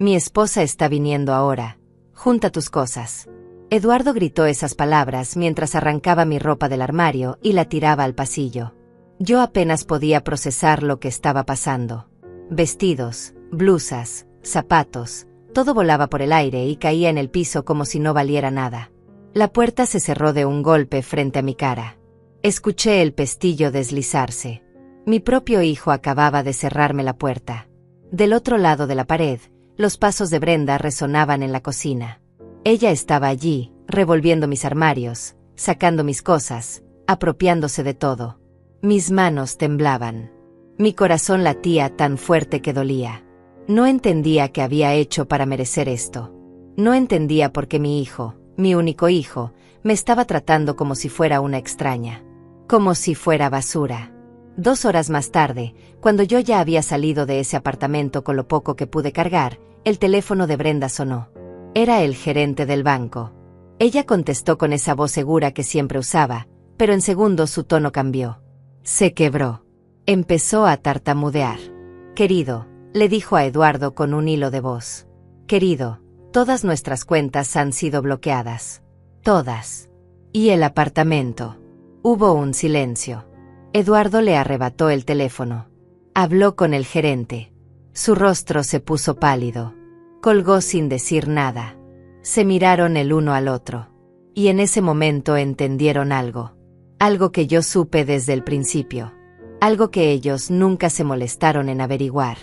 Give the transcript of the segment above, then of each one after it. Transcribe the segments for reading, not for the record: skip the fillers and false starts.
Mi esposa está viniendo ahora. Junta tus cosas. Eduardo gritó esas palabras mientras arrancaba mi ropa del armario y la tiraba al pasillo. Yo apenas podía procesar lo que estaba pasando. Vestidos, blusas, zapatos, todo volaba por el aire y caía en el piso como si no valiera nada. La puerta se cerró de un golpe frente a mi cara. Escuché el pestillo deslizarse. Mi propio hijo acababa de cerrarme la puerta. Del otro lado de la pared, los pasos de Brenda resonaban en la cocina. Ella estaba allí, revolviendo mis armarios, sacando mis cosas, apropiándose de todo. Mis manos temblaban. Mi corazón latía tan fuerte que dolía. No entendía qué había hecho para merecer esto. No entendía por qué mi hijo, mi único hijo, me estaba tratando como si fuera una extraña. Como si fuera basura. 2 horas más tarde, cuando yo ya había salido de ese apartamento con lo poco que pude cargar, el teléfono de Brenda sonó. Era el gerente del banco. Ella contestó con esa voz segura que siempre usaba, pero en segundos su tono cambió. Se quebró. Empezó a tartamudear. Querido, le dijo a Eduardo con un hilo de voz. Querido, todas nuestras cuentas han sido bloqueadas. Todas. ¿Y el apartamento? Hubo un silencio. Eduardo le arrebató el teléfono. Habló con el gerente. Su rostro se puso pálido. Colgó sin decir nada. Se miraron el uno al otro. Y en ese momento entendieron algo. Algo que yo supe desde el principio. Algo que ellos nunca se molestaron en averiguar.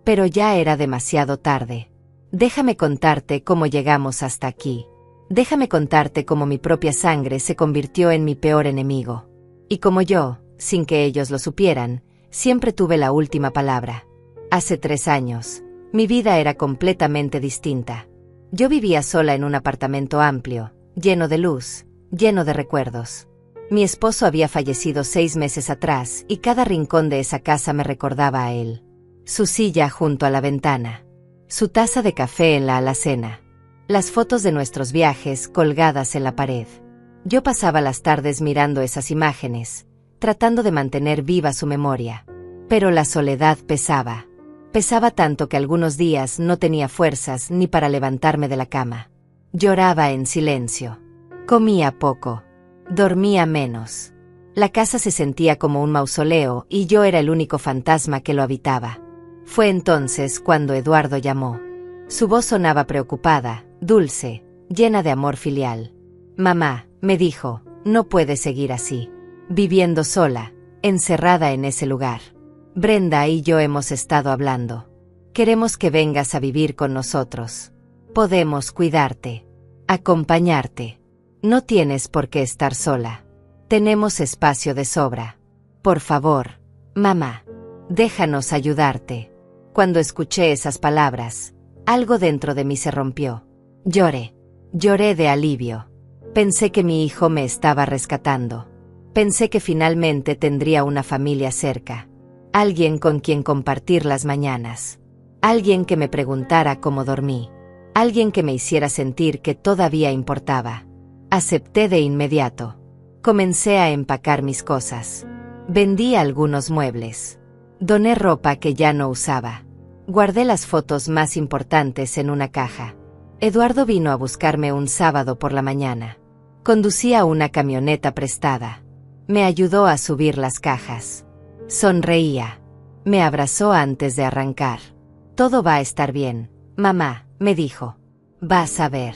Pero ya era demasiado tarde. Déjame contarte cómo llegamos hasta aquí. Déjame contarte cómo mi propia sangre se convirtió en mi peor enemigo. Y como yo, sin que ellos lo supieran, siempre tuve la última palabra. Hace 3 años, mi vida era completamente distinta. Yo vivía sola en un apartamento amplio, lleno de luz, lleno de recuerdos. Mi esposo había fallecido 6 meses atrás y cada rincón de esa casa me recordaba a él. Su silla junto a la ventana. Su taza de café en la alacena. Las fotos de nuestros viajes colgadas en la pared. Yo pasaba las tardes mirando esas imágenes, tratando de mantener viva su memoria. Pero la soledad pesaba. Pesaba tanto que algunos días no tenía fuerzas ni para levantarme de la cama. Lloraba en silencio. Comía poco. Dormía menos. La casa se sentía como un mausoleo y yo era el único fantasma que lo habitaba. Fue entonces cuando Eduardo llamó. Su voz sonaba preocupada, dulce, llena de amor filial. Mamá, me dijo, no puedes seguir así. Viviendo sola, encerrada en ese lugar. Brenda y yo hemos estado hablando. Queremos que vengas a vivir con nosotros. Podemos cuidarte. Acompañarte. No tienes por qué estar sola. Tenemos espacio de sobra. Por favor, mamá, déjanos ayudarte. Cuando escuché esas palabras, algo dentro de mí se rompió. Lloré. Lloré de alivio. Pensé que mi hijo me estaba rescatando. Pensé que finalmente tendría una familia cerca. Alguien con quien compartir las mañanas. Alguien que me preguntara cómo dormí. Alguien que me hiciera sentir que todavía importaba. Acepté de inmediato. Comencé a empacar mis cosas. Vendí algunos muebles. Doné ropa que ya no usaba. Guardé las fotos más importantes en una caja. Eduardo vino a buscarme un sábado por la mañana. Conducía una camioneta prestada. Me ayudó a subir las cajas. Sonreía. Me abrazó antes de arrancar. Todo va a estar bien, mamá, me dijo. Vas a ver.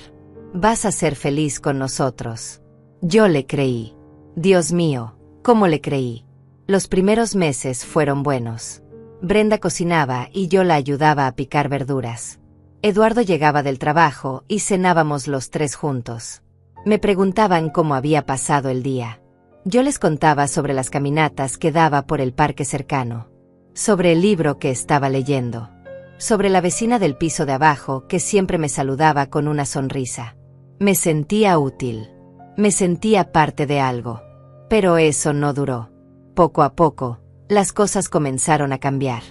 Vas a ser feliz con nosotros. Yo le creí. Dios mío, ¿cómo le creí? Los primeros meses fueron buenos. Brenda cocinaba y yo la ayudaba a picar verduras. Eduardo llegaba del trabajo y cenábamos los 3 juntos. Me preguntaban cómo había pasado el día. Yo les contaba sobre las caminatas que daba por el parque cercano. Sobre el libro que estaba leyendo. Sobre la vecina del piso de abajo que siempre me saludaba con una sonrisa. Me sentía útil. Me sentía parte de algo. Pero eso no duró. Poco a poco, las cosas comenzaron a cambiar.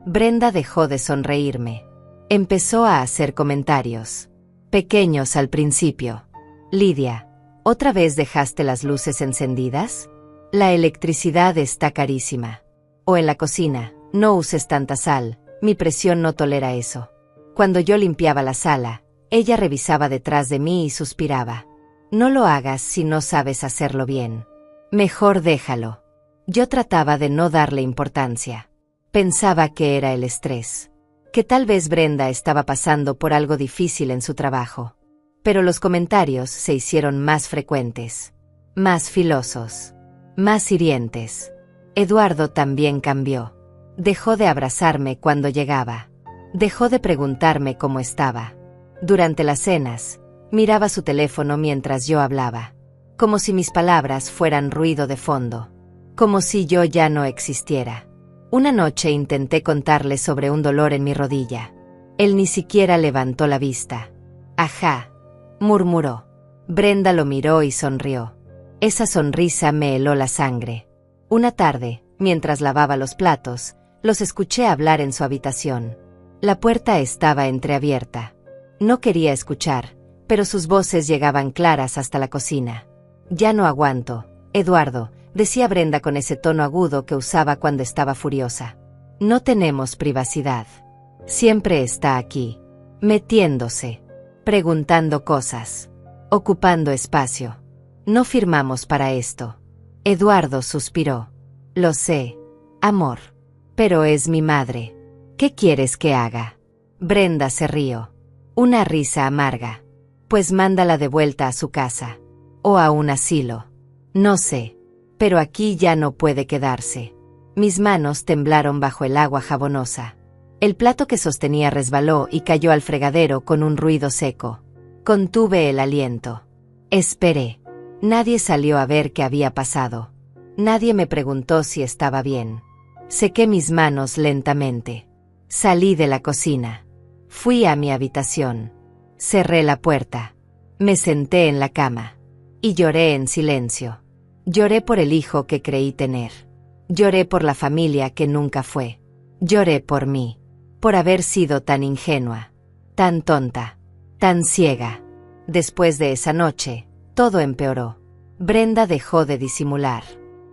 Brenda dejó de sonreírme. Empezó a hacer comentarios. Pequeños al principio. Lidia, ¿otra vez dejaste las luces encendidas? La electricidad está carísima. O en la cocina, no uses tanta sal, mi presión no tolera eso. Cuando yo limpiaba la sala, ella revisaba detrás de mí y suspiraba. No lo hagas si no sabes hacerlo bien. Mejor déjalo. Yo trataba de no darle importancia. Pensaba que era el estrés, que tal vez Brenda estaba pasando por algo difícil en su trabajo. Pero los comentarios se hicieron más frecuentes, más filosos, más hirientes. Eduardo también cambió. Dejó de abrazarme cuando llegaba. Dejó de preguntarme cómo estaba. Durante las cenas, miraba su teléfono mientras yo hablaba, como si mis palabras fueran ruido de fondo, como si yo ya no existiera. Una noche intenté contarle sobre un dolor en mi rodilla. Él ni siquiera levantó la vista. «Ajá», murmuró. Brenda lo miró y sonrió. Esa sonrisa me heló la sangre. Una tarde, mientras lavaba los platos, los escuché hablar en su habitación. La puerta estaba entreabierta. No quería escuchar, pero sus voces llegaban claras hasta la cocina. «Ya no aguanto, Eduardo», decía Brenda con ese tono agudo que usaba cuando estaba furiosa. «No tenemos privacidad. Siempre está aquí, metiéndose, preguntando cosas, ocupando espacio. No firmamos para esto». Eduardo suspiró. «Lo sé, amor. Pero es mi madre. ¿Qué quieres que haga?» Brenda se rió. Una risa amarga. «Pues mándala de vuelta a su casa. O a un asilo. No sé. Pero aquí ya no puede quedarse». Mis manos temblaron bajo el agua jabonosa. El plato que sostenía resbaló y cayó al fregadero con un ruido seco. Contuve el aliento. Esperé. Nadie salió a ver qué había pasado. Nadie me preguntó si estaba bien. Sequé mis manos lentamente. Salí de la cocina. Fui a mi habitación. Cerré la puerta. Me senté en la cama. Y lloré en silencio. Lloré por el hijo que creí tener. Lloré por la familia que nunca fue. Lloré por mí. Por haber sido tan ingenua. Tan tonta. Tan ciega. Después de esa noche, todo empeoró. Brenda dejó de disimular.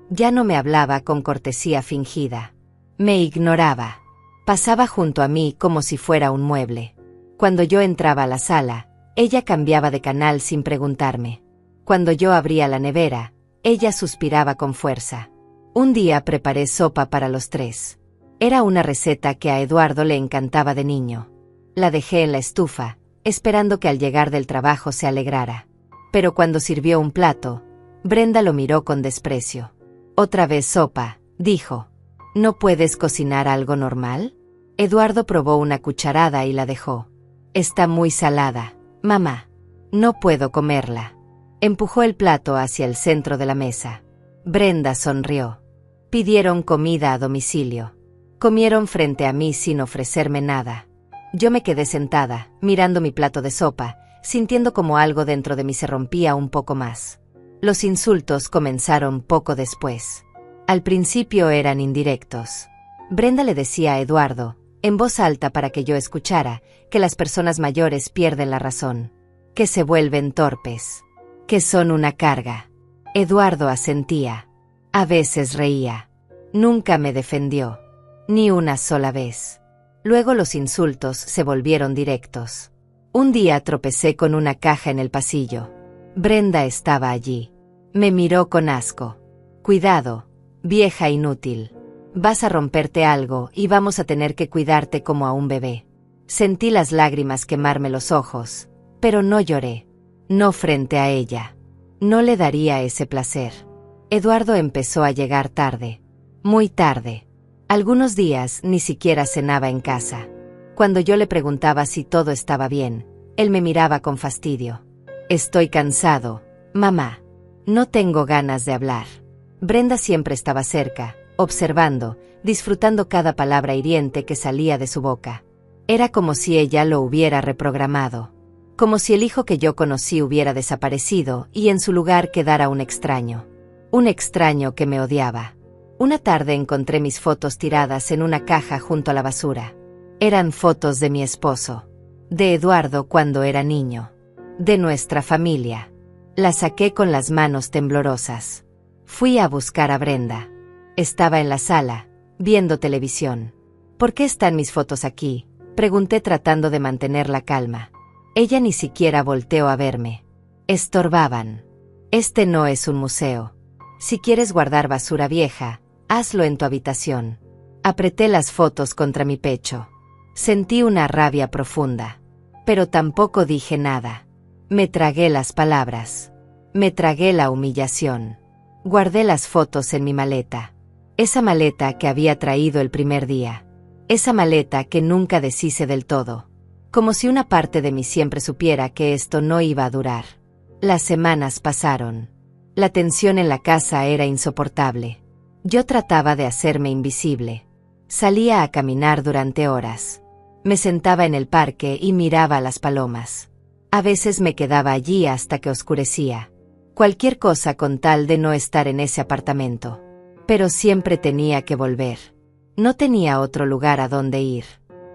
Ya no me hablaba con cortesía fingida. Me ignoraba. Pasaba junto a mí como si fuera un mueble. Cuando yo entraba a la sala, ella cambiaba de canal sin preguntarme. Cuando yo abría la nevera, ella suspiraba con fuerza. Un día preparé sopa para los tres. Era una receta que a Eduardo le encantaba de niño. La dejé en la estufa, esperando que al llegar del trabajo se alegrara. Pero cuando sirvió un plato, Brenda lo miró con desprecio. «Otra vez sopa», dijo. «¿No puedes cocinar algo normal?» Eduardo probó una cucharada y la dejó. «Está muy salada, mamá. No puedo comerla». Empujó el plato hacia el centro de la mesa. Brenda sonrió. Pidieron comida a domicilio. Comieron frente a mí sin ofrecerme nada. Yo me quedé sentada, mirando mi plato de sopa, sintiendo como algo dentro de mí se rompía un poco más. Los insultos comenzaron poco después. Al principio eran indirectos. Brenda le decía a Eduardo, en voz alta para que yo escuchara, que las personas mayores pierden la razón, que se vuelven torpes, que son una carga. Eduardo asentía. A veces reía. Nunca me defendió. Ni una sola vez. Luego los insultos se volvieron directos. Un día tropecé con una caja en el pasillo. Brenda estaba allí. Me miró con asco. «Cuidado, vieja inútil. Vas a romperte algo y vamos a tener que cuidarte como a un bebé». Sentí las lágrimas quemarme los ojos, pero no lloré. No frente a ella. No le daría ese placer. Eduardo empezó a llegar tarde. Muy tarde. Algunos días ni siquiera cenaba en casa. Cuando yo le preguntaba si todo estaba bien, él me miraba con fastidio. «Estoy cansado, mamá. No tengo ganas de hablar». Brenda siempre estaba cerca, observando, disfrutando cada palabra hiriente que salía de su boca. Era como si ella lo hubiera reprogramado. Como si el hijo que yo conocí hubiera desaparecido y en su lugar quedara un extraño. Un extraño que me odiaba. Una tarde encontré mis fotos tiradas en una caja junto a la basura. Eran fotos de mi esposo. De Eduardo cuando era niño. De nuestra familia. Las saqué con las manos temblorosas. Fui a buscar a Brenda. Estaba en la sala, viendo televisión. «¿Por qué están mis fotos aquí?», Pregunté tratando de mantener la calma. Ella ni siquiera volteó a verme. Estorbaban. Este no es un museo. Si quieres guardar basura vieja, hazlo en tu habitación. Apreté las fotos contra mi pecho. Sentí una rabia profunda. Pero tampoco dije nada. Me tragué las palabras. Me tragué la humillación. Guardé las fotos en mi maleta. Esa maleta que había traído el primer día. Esa maleta que nunca deshice del todo. Como si una parte de mí siempre supiera que esto no iba a durar. Las semanas pasaron. La tensión en la casa era insoportable. Yo trataba de hacerme invisible. Salía a caminar durante horas. Me sentaba en el parque y miraba a las palomas. A veces me quedaba allí hasta que oscurecía. Cualquier cosa con tal de no estar en ese apartamento. Pero siempre tenía que volver. No tenía otro lugar a donde ir.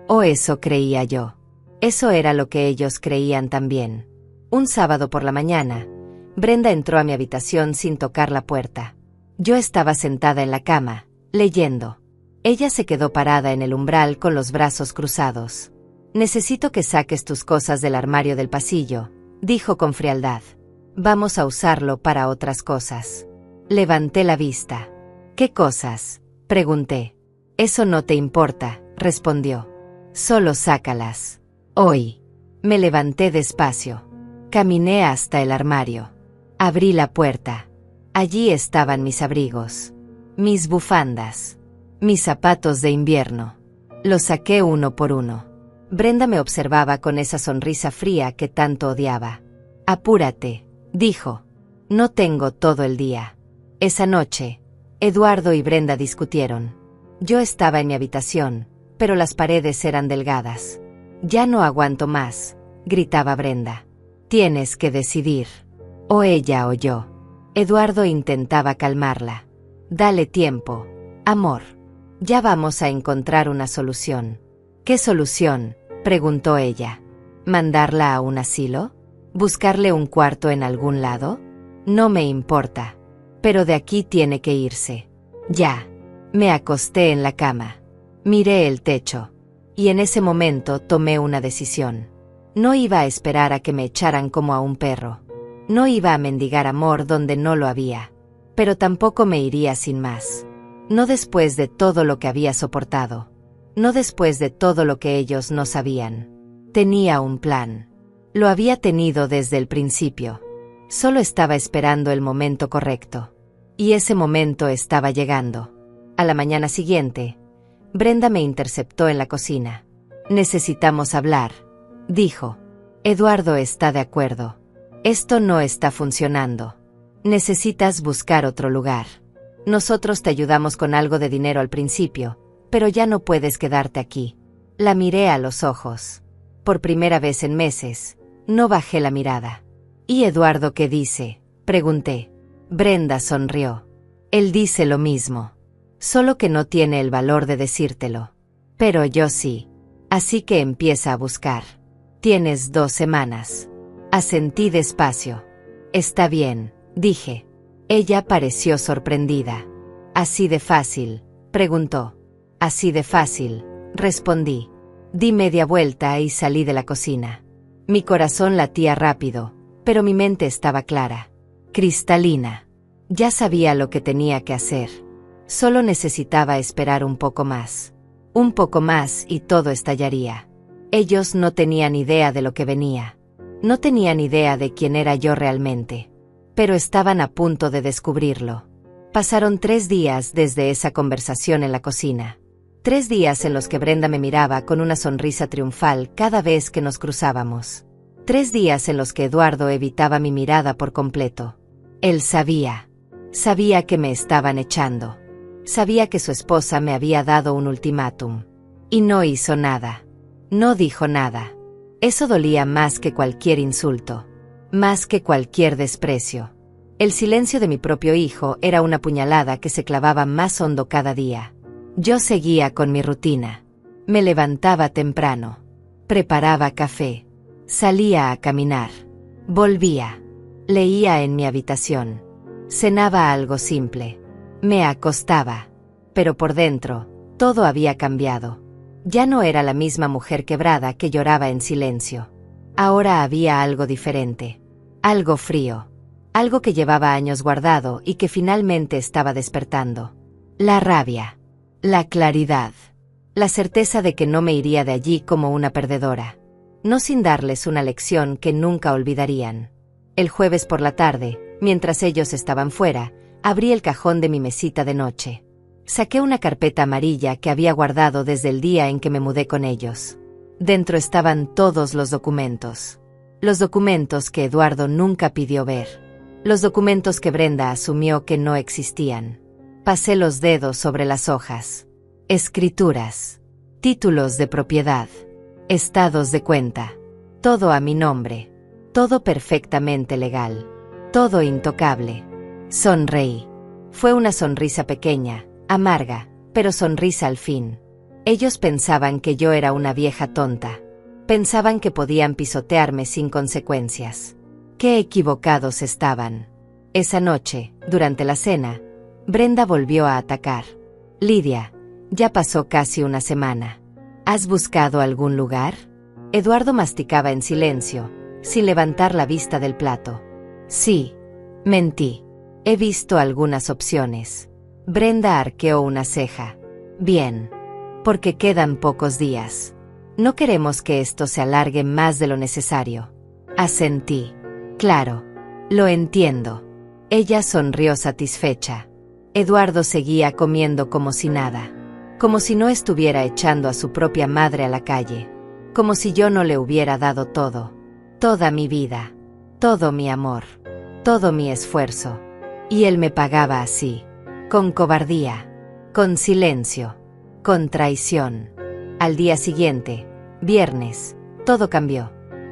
O eso creía yo. Eso era lo que ellos creían también. Un sábado por la mañana, Brenda entró a mi habitación sin tocar la puerta. Yo estaba sentada en la cama, leyendo. Ella se quedó parada en el umbral con los brazos cruzados. «Necesito que saques tus cosas del armario del pasillo», dijo con frialdad. «Vamos a usarlo para otras cosas». Levanté la vista. «¿Qué cosas?», pregunté. «Eso no te importa», respondió. «Solo sácalas. Hoy». Me levanté despacio. Caminé hasta el armario. Abrí la puerta. Allí estaban mis abrigos. Mis bufandas. Mis zapatos de invierno. Los saqué uno por uno. Brenda me observaba con esa sonrisa fría que tanto odiaba. «Apúrate», dijo. «No tengo todo el día». Esa noche, Eduardo y Brenda discutieron. Yo estaba en mi habitación, pero las paredes eran delgadas. «Ya no aguanto más», gritaba Brenda. «Tienes que decidir. O ella o yo». Eduardo intentaba calmarla. «Dale tiempo, amor. Ya vamos a encontrar una solución». «¿Qué solución?», preguntó ella. «¿Mandarla a un asilo? ¿Buscarle un cuarto en algún lado? No me importa. Pero de aquí tiene que irse. Ya». Me acosté en la cama. Miré el techo. Y en ese momento tomé una decisión. No iba a esperar a que me echaran como a un perro. No iba a mendigar amor donde no lo había. Pero tampoco me iría sin más. No después de todo lo que había soportado. No después de todo lo que ellos no sabían. Tenía un plan. Lo había tenido desde el principio. Solo estaba esperando el momento correcto. Y ese momento estaba llegando. A la mañana siguiente, Brenda me interceptó en la cocina. «Necesitamos hablar», dijo. «Eduardo está de acuerdo. Esto no está funcionando. Necesitas buscar otro lugar. Nosotros te ayudamos con algo de dinero al principio, pero ya no puedes quedarte aquí». La miré a los ojos. Por primera vez en meses, no bajé la mirada. «¿Y Eduardo qué dice?», pregunté. Brenda sonrió. «Él dice lo mismo. Solo que no tiene el valor de decírtelo. Pero yo sí. Así que empieza a buscar. Tienes 2 semanas». Asentí despacio. «Está bien», dije. Ella pareció sorprendida. «¿Así de fácil?», preguntó. «Así de fácil», respondí. Di media vuelta y salí de la cocina. Mi corazón latía rápido, pero mi mente estaba clara. Cristalina. Ya sabía lo que tenía que hacer. Solo necesitaba esperar un poco más. Un poco más y todo estallaría. Ellos no tenían idea de lo que venía. No tenían idea de quién era yo realmente. Pero estaban a punto de descubrirlo. Pasaron 3 días desde esa conversación en la cocina. 3 días en los que Brenda me miraba con una sonrisa triunfal cada vez que nos cruzábamos. 3 días en los que Eduardo evitaba mi mirada por completo. Él sabía. Sabía que me estaban echando. Sabía que su esposa me había dado un ultimátum. Y no hizo nada. No dijo nada. Eso dolía más que cualquier insulto. Más que cualquier desprecio. El silencio de mi propio hijo era una puñalada que se clavaba más hondo cada día. Yo seguía con mi rutina. Me levantaba temprano. Preparaba café. Salía a caminar. Volvía. Leía en mi habitación. Cenaba algo simple. Me acostaba. Pero por dentro, todo había cambiado. Ya no era la misma mujer quebrada que lloraba en silencio. Ahora había algo diferente. Algo frío. Algo que llevaba años guardado y que finalmente estaba despertando. La rabia. La claridad. La certeza de que no me iría de allí como una perdedora. No sin darles una lección que nunca olvidarían. El jueves por la tarde, mientras ellos estaban fuera, abrí el cajón de mi mesita de noche. Saqué una carpeta amarilla que había guardado desde el día en que me mudé con ellos. Dentro estaban todos los documentos. Los documentos que Eduardo nunca pidió ver. Los documentos que Brenda asumió que no existían. Pasé los dedos sobre las hojas. Escrituras. Títulos de propiedad. Estados de cuenta. Todo a mi nombre. Todo perfectamente legal. Todo intocable. Sonreí. Fue una sonrisa pequeña, amarga, pero sonrisa al fin. Ellos pensaban que yo era una vieja tonta. Pensaban que podían pisotearme sin consecuencias. Qué equivocados estaban. Esa noche, durante la cena, Brenda volvió a atacar. Lidia, ya pasó casi una semana. ¿Has buscado algún lugar? Eduardo masticaba en silencio, sin levantar la vista del plato. Sí, mentí. He visto algunas opciones. Brenda arqueó una ceja. Bien. Porque quedan pocos días. No queremos que esto se alargue más de lo necesario. Asentí. Claro. Lo entiendo. Ella sonrió satisfecha. Eduardo seguía comiendo como si nada. Como si no estuviera echando a su propia madre a la calle. Como si yo no le hubiera dado todo. Toda mi vida. Todo mi amor. Todo mi esfuerzo. Y él me pagaba así. Con cobardía. Con silencio. Con traición. Al día siguiente, viernes, todo cambió.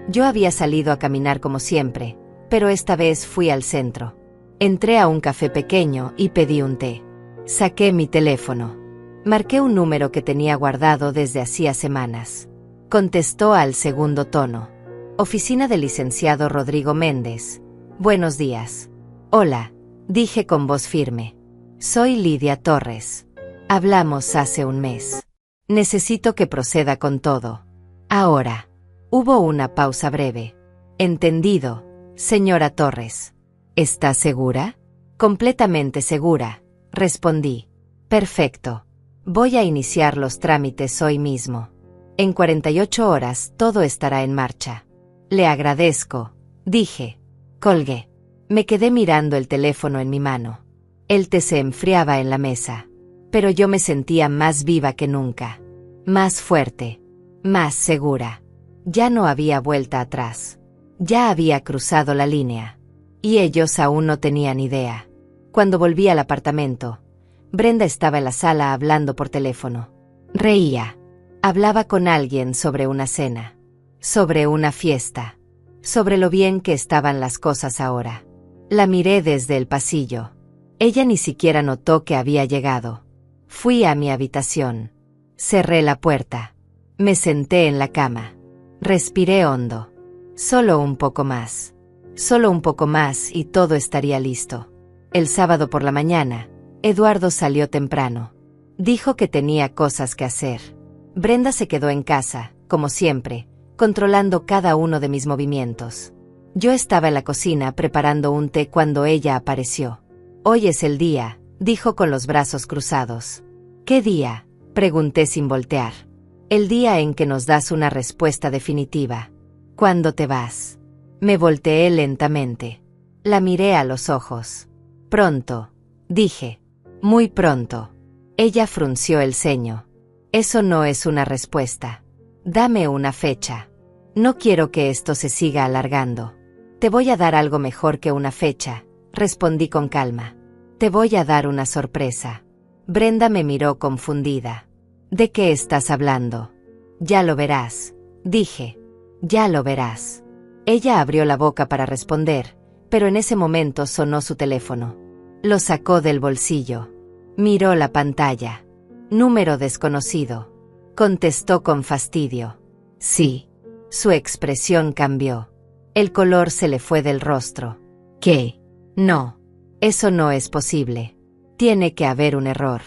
Yo había salido a caminar como siempre, pero esta vez fui al centro. Entré a un café pequeño y pedí un té. Saqué mi teléfono. Marqué un número que tenía guardado desde hacía semanas. Contestó al segundo tono. Oficina del licenciado Rodrigo Méndez. Buenos días. Hola, dije con voz firme. Soy Lidia Torres. Hablamos hace un mes. Necesito que proceda con todo. Ahora. Hubo una pausa breve. Entendido, señora Torres. ¿Está segura? Completamente segura, respondí. Perfecto. Voy a iniciar los trámites hoy mismo. En 48 horas todo estará en marcha. Le agradezco, dije. Colgué. Me quedé mirando el teléfono en mi mano. El té se enfriaba en la mesa. Pero yo me sentía más viva que nunca. Más fuerte. Más segura. Ya no había vuelta atrás. Ya había cruzado la línea. Y ellos aún no tenían idea. Cuando volví al apartamento, Brenda estaba en la sala hablando por teléfono. Reía. Hablaba con alguien sobre una cena. Sobre una fiesta. Sobre lo bien que estaban las cosas ahora. La miré desde el pasillo. Ella ni siquiera notó que había llegado. Fui a mi habitación. Cerré la puerta. Me senté en la cama. Respiré hondo. Solo un poco más. Solo un poco más y todo estaría listo. El sábado por la mañana, Eduardo salió temprano. Dijo que tenía cosas que hacer. Brenda se quedó en casa, como siempre, controlando cada uno de mis movimientos. Yo estaba en la cocina preparando un té cuando ella apareció. Hoy es el día, dijo con los brazos cruzados. ¿Qué día?, pregunté sin voltear. El día en que nos das una respuesta definitiva. ¿Cuándo te vas? Me volteé lentamente. La miré a los ojos. Pronto, dije. Muy pronto. Ella frunció el ceño. Eso no es una respuesta. Dame una fecha. No quiero que esto se siga alargando. Te voy a dar algo mejor que una fecha, respondí con calma. Te voy a dar una sorpresa. Brenda me miró confundida. ¿De qué estás hablando? Ya lo verás, dije. Ya lo verás. Ella abrió la boca para responder, pero en ese momento sonó su teléfono. Lo sacó del bolsillo. Miró la pantalla. Número desconocido. Contestó con fastidio. Sí. Su expresión cambió. El color se le fue del rostro. ¿Qué? No. Eso no es posible. Tiene que haber un error.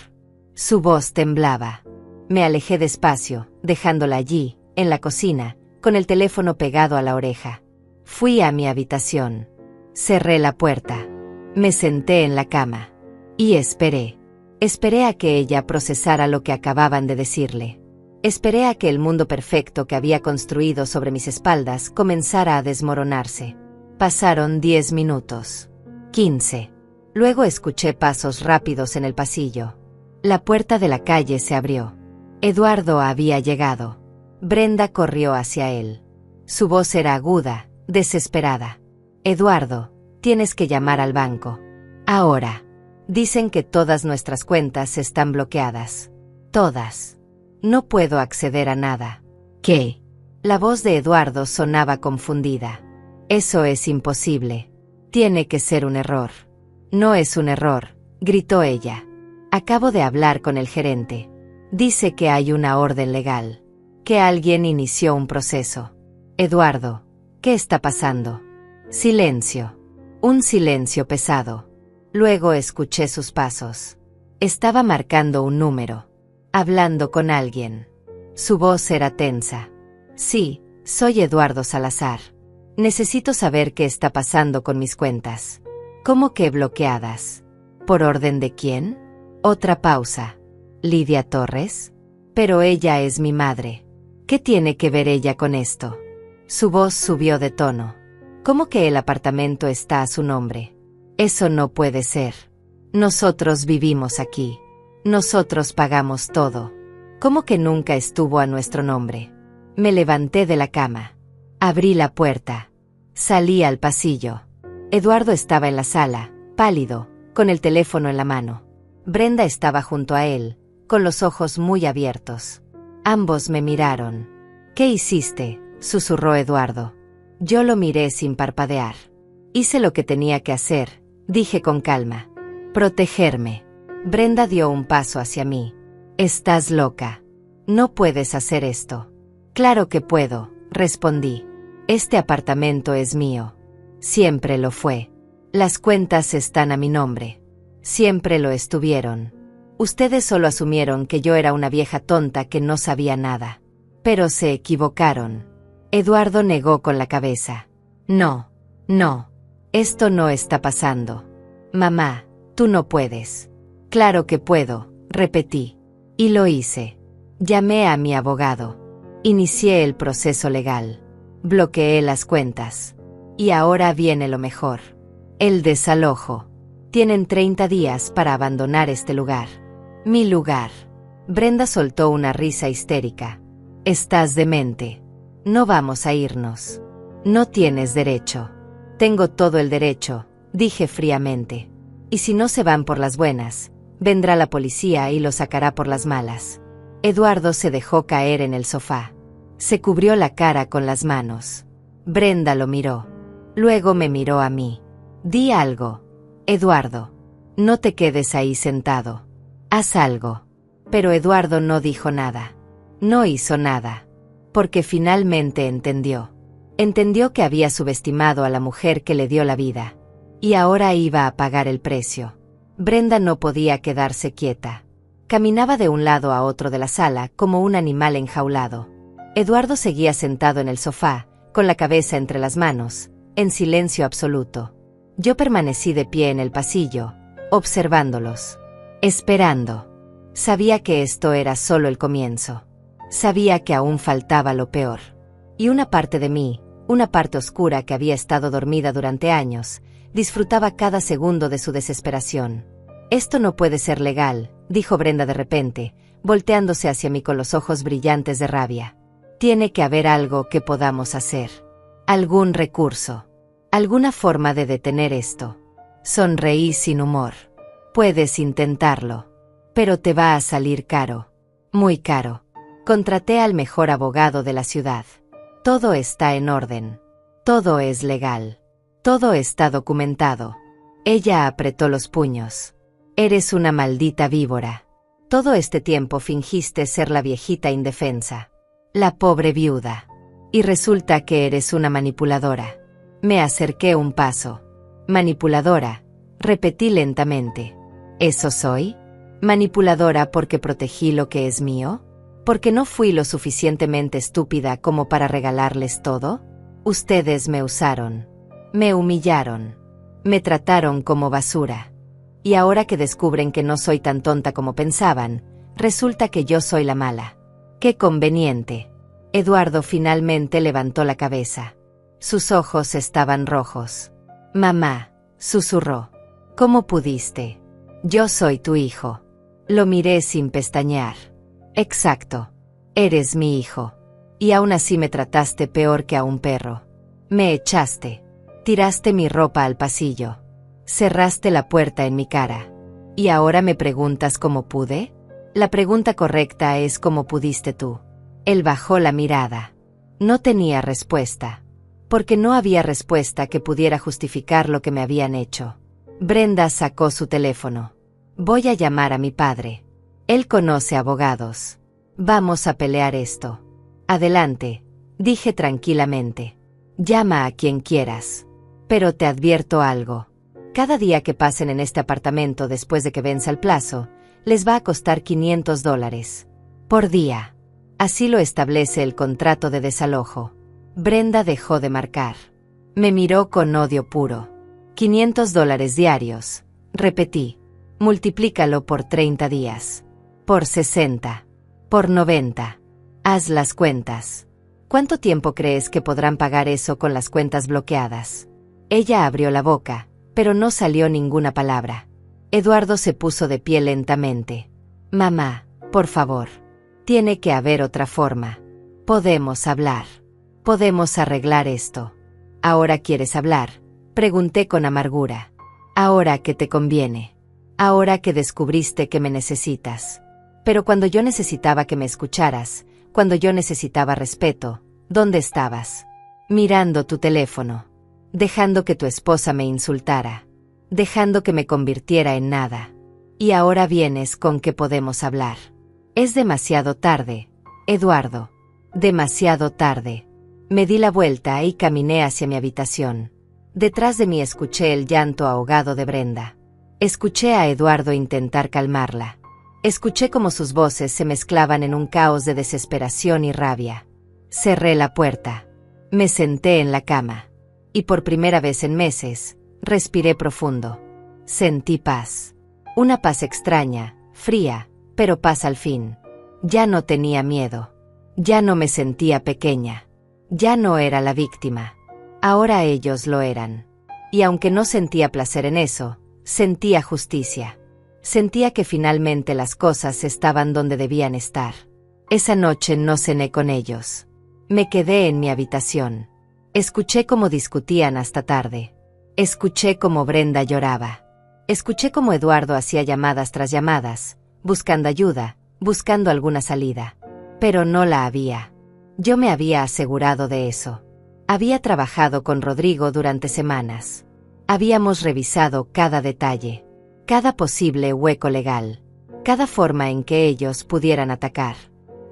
Su voz temblaba. Me alejé despacio, dejándola allí, en la cocina, con el teléfono pegado a la oreja. Fui a mi habitación. Cerré la puerta. Me senté en la cama. Y esperé. Esperé a que ella procesara lo que acababan de decirle. Esperé a que el mundo perfecto que había construido sobre mis espaldas comenzara a desmoronarse. Pasaron 10 minutos. 15. Luego escuché pasos rápidos en el pasillo. La puerta de la calle se abrió. Eduardo había llegado. Brenda corrió hacia él. Su voz era aguda, desesperada. Eduardo, tienes que llamar al banco. Ahora. Dicen que todas nuestras cuentas están bloqueadas. Todas. No puedo acceder a nada. ¿Qué? La voz de Eduardo sonaba confundida. Eso es imposible. Tiene que ser un error. No es un error, gritó ella. Acabo de hablar con el gerente. Dice que hay una orden legal. Que alguien inició un proceso. Eduardo, ¿qué está pasando? Silencio. Un silencio pesado. Luego escuché sus pasos. Estaba marcando un número. Hablando con alguien. Su voz era tensa. Sí, soy Eduardo Salazar. Necesito saber qué está pasando con mis cuentas. ¿Cómo que bloqueadas? ¿Por orden de quién? Otra pausa. ¿Lidia Torres? Pero ella es mi madre. ¿Qué tiene que ver ella con esto? Su voz subió de tono. ¿Cómo que el apartamento está a su nombre? Eso no puede ser. Nosotros vivimos aquí. Nosotros pagamos todo. ¿Cómo que nunca estuvo a nuestro nombre? Me levanté de la cama. Abrí la puerta. Salí al pasillo. Eduardo estaba en la sala, pálido, con el teléfono en la mano. Brenda estaba junto a él, con los ojos muy abiertos. Ambos me miraron. ¿Qué hiciste?, susurró Eduardo. Yo lo miré sin parpadear. Hice lo que tenía que hacer, dije con calma. Protegerme. Brenda dio un paso hacia mí. Estás loca. No puedes hacer esto. Claro que puedo, respondí. Este apartamento es mío. Siempre lo fue. Las cuentas están a mi nombre. Siempre lo estuvieron. Ustedes solo asumieron que yo era una vieja tonta que no sabía nada. Pero se equivocaron. Eduardo negó con la cabeza. No, no. Esto no está pasando. Mamá, tú no puedes. Claro que puedo, repetí. Y lo hice. Llamé a mi abogado. Inicié el proceso legal. Bloqueé las cuentas. Y ahora viene lo mejor. El desalojo. Tienen 30 días para abandonar este lugar. Mi lugar. Brenda soltó una risa histérica. Estás demente. No vamos a irnos. No tienes derecho. Tengo todo el derecho, dije fríamente. Y si no se van por las buenas, vendrá la policía y lo sacará por las malas. Eduardo se dejó caer en el sofá. Se cubrió la cara con las manos. Brenda lo miró. Luego me miró a mí. Di algo. Eduardo. No te quedes ahí sentado. Haz algo. Pero Eduardo no dijo nada. No hizo nada. Porque finalmente entendió. Entendió que había subestimado a la mujer que le dio la vida. Y ahora iba a pagar el precio. Brenda no podía quedarse quieta. Caminaba de un lado a otro de la sala como un animal enjaulado. Eduardo seguía sentado en el sofá, con la cabeza entre las manos, en silencio absoluto. Yo permanecí de pie en el pasillo, observándolos. Esperando. Sabía que esto era solo el comienzo. Sabía que aún faltaba lo peor. Y una parte de mí, una parte oscura que había estado dormida durante años, disfrutaba cada segundo de su desesperación. Esto no puede ser legal, dijo Brenda de repente, volteándose hacia mí con los ojos brillantes de rabia. Tiene que haber algo que podamos hacer. Algún recurso. Alguna forma de detener esto. Sonreí sin humor. Puedes intentarlo. Pero te va a salir caro. Muy caro. Contraté al mejor abogado de la ciudad. Todo está en orden. Todo es legal. Todo está documentado. Ella apretó los puños. Eres una maldita víbora. Todo este tiempo fingiste ser la viejita indefensa. La pobre viuda. Y resulta que eres una manipuladora. Me acerqué un paso. Manipuladora, repetí lentamente. ¿Eso soy? ¿Manipuladora porque protegí lo que es mío? ¿Porque no fui lo suficientemente estúpida como para regalarles todo? Ustedes me usaron. Me humillaron. Me trataron como basura. Y ahora que descubren que no soy tan tonta como pensaban, resulta que yo soy la mala. ¡Qué conveniente! Eduardo finalmente levantó la cabeza. Sus ojos estaban rojos. Mamá, susurró. ¿Cómo pudiste? Yo soy tu hijo. Lo miré sin pestañear. Exacto. Eres mi hijo. Y aún así me trataste peor que a un perro. Me echaste. Tiraste mi ropa al pasillo. Cerraste la puerta en mi cara. ¿Y ahora me preguntas cómo pude? La pregunta correcta es ¿cómo pudiste tú? Él bajó la mirada. No tenía respuesta. Porque no había respuesta que pudiera justificar lo que me habían hecho. Brenda sacó su teléfono. Voy a llamar a mi padre. Él conoce abogados. Vamos a pelear esto. Adelante, dije tranquilamente. Llama a quien quieras. Pero te advierto algo. Cada día que pasen en este apartamento después de que venza el plazo, les va a costar $500. Por día. Así lo establece el contrato de desalojo. Brenda dejó de marcar. Me miró con odio puro. $500 diarios. Repetí. Multiplícalo por 30 días. Por 60. Por 90. Haz las cuentas. ¿Cuánto tiempo crees que podrán pagar eso con las cuentas bloqueadas? Ella abrió la boca, pero no salió ninguna palabra. Eduardo se puso de pie lentamente. Mamá, por favor. Tiene que haber otra forma. Podemos hablar. Podemos arreglar esto. ¿Ahora quieres hablar? Pregunté con amargura. Ahora que te conviene. Ahora que descubriste que me necesitas. Pero cuando yo necesitaba que me escucharas, cuando yo necesitaba respeto, ¿dónde estabas? Mirando tu teléfono. Dejando que tu esposa me insultara. Dejando que me convirtiera en nada. Y ahora vienes con que podemos hablar. Es demasiado tarde, Eduardo. Demasiado tarde. Me di la vuelta y caminé hacia mi habitación. Detrás de mí escuché el llanto ahogado de Brenda. Escuché a Eduardo intentar calmarla. Escuché cómo sus voces se mezclaban en un caos de desesperación y rabia. Cerré la puerta. Me senté en la cama. Y por primera vez en meses, respiré profundo. Sentí paz. Una paz extraña, fría, pero paz al fin. Ya no tenía miedo. Ya no me sentía pequeña. Ya no era la víctima. Ahora ellos lo eran. Y aunque no sentía placer en eso, sentía justicia. Sentía que finalmente las cosas estaban donde debían estar. Esa noche no cené con ellos. Me quedé en mi habitación. Escuché cómo discutían hasta tarde. Escuché cómo Brenda lloraba. Escuché cómo Eduardo hacía llamadas tras llamadas, buscando ayuda, buscando alguna salida. Pero no la había. Yo me había asegurado de eso. Había trabajado con Rodrigo durante semanas. Habíamos revisado cada detalle, cada posible hueco legal, cada forma en que ellos pudieran atacar.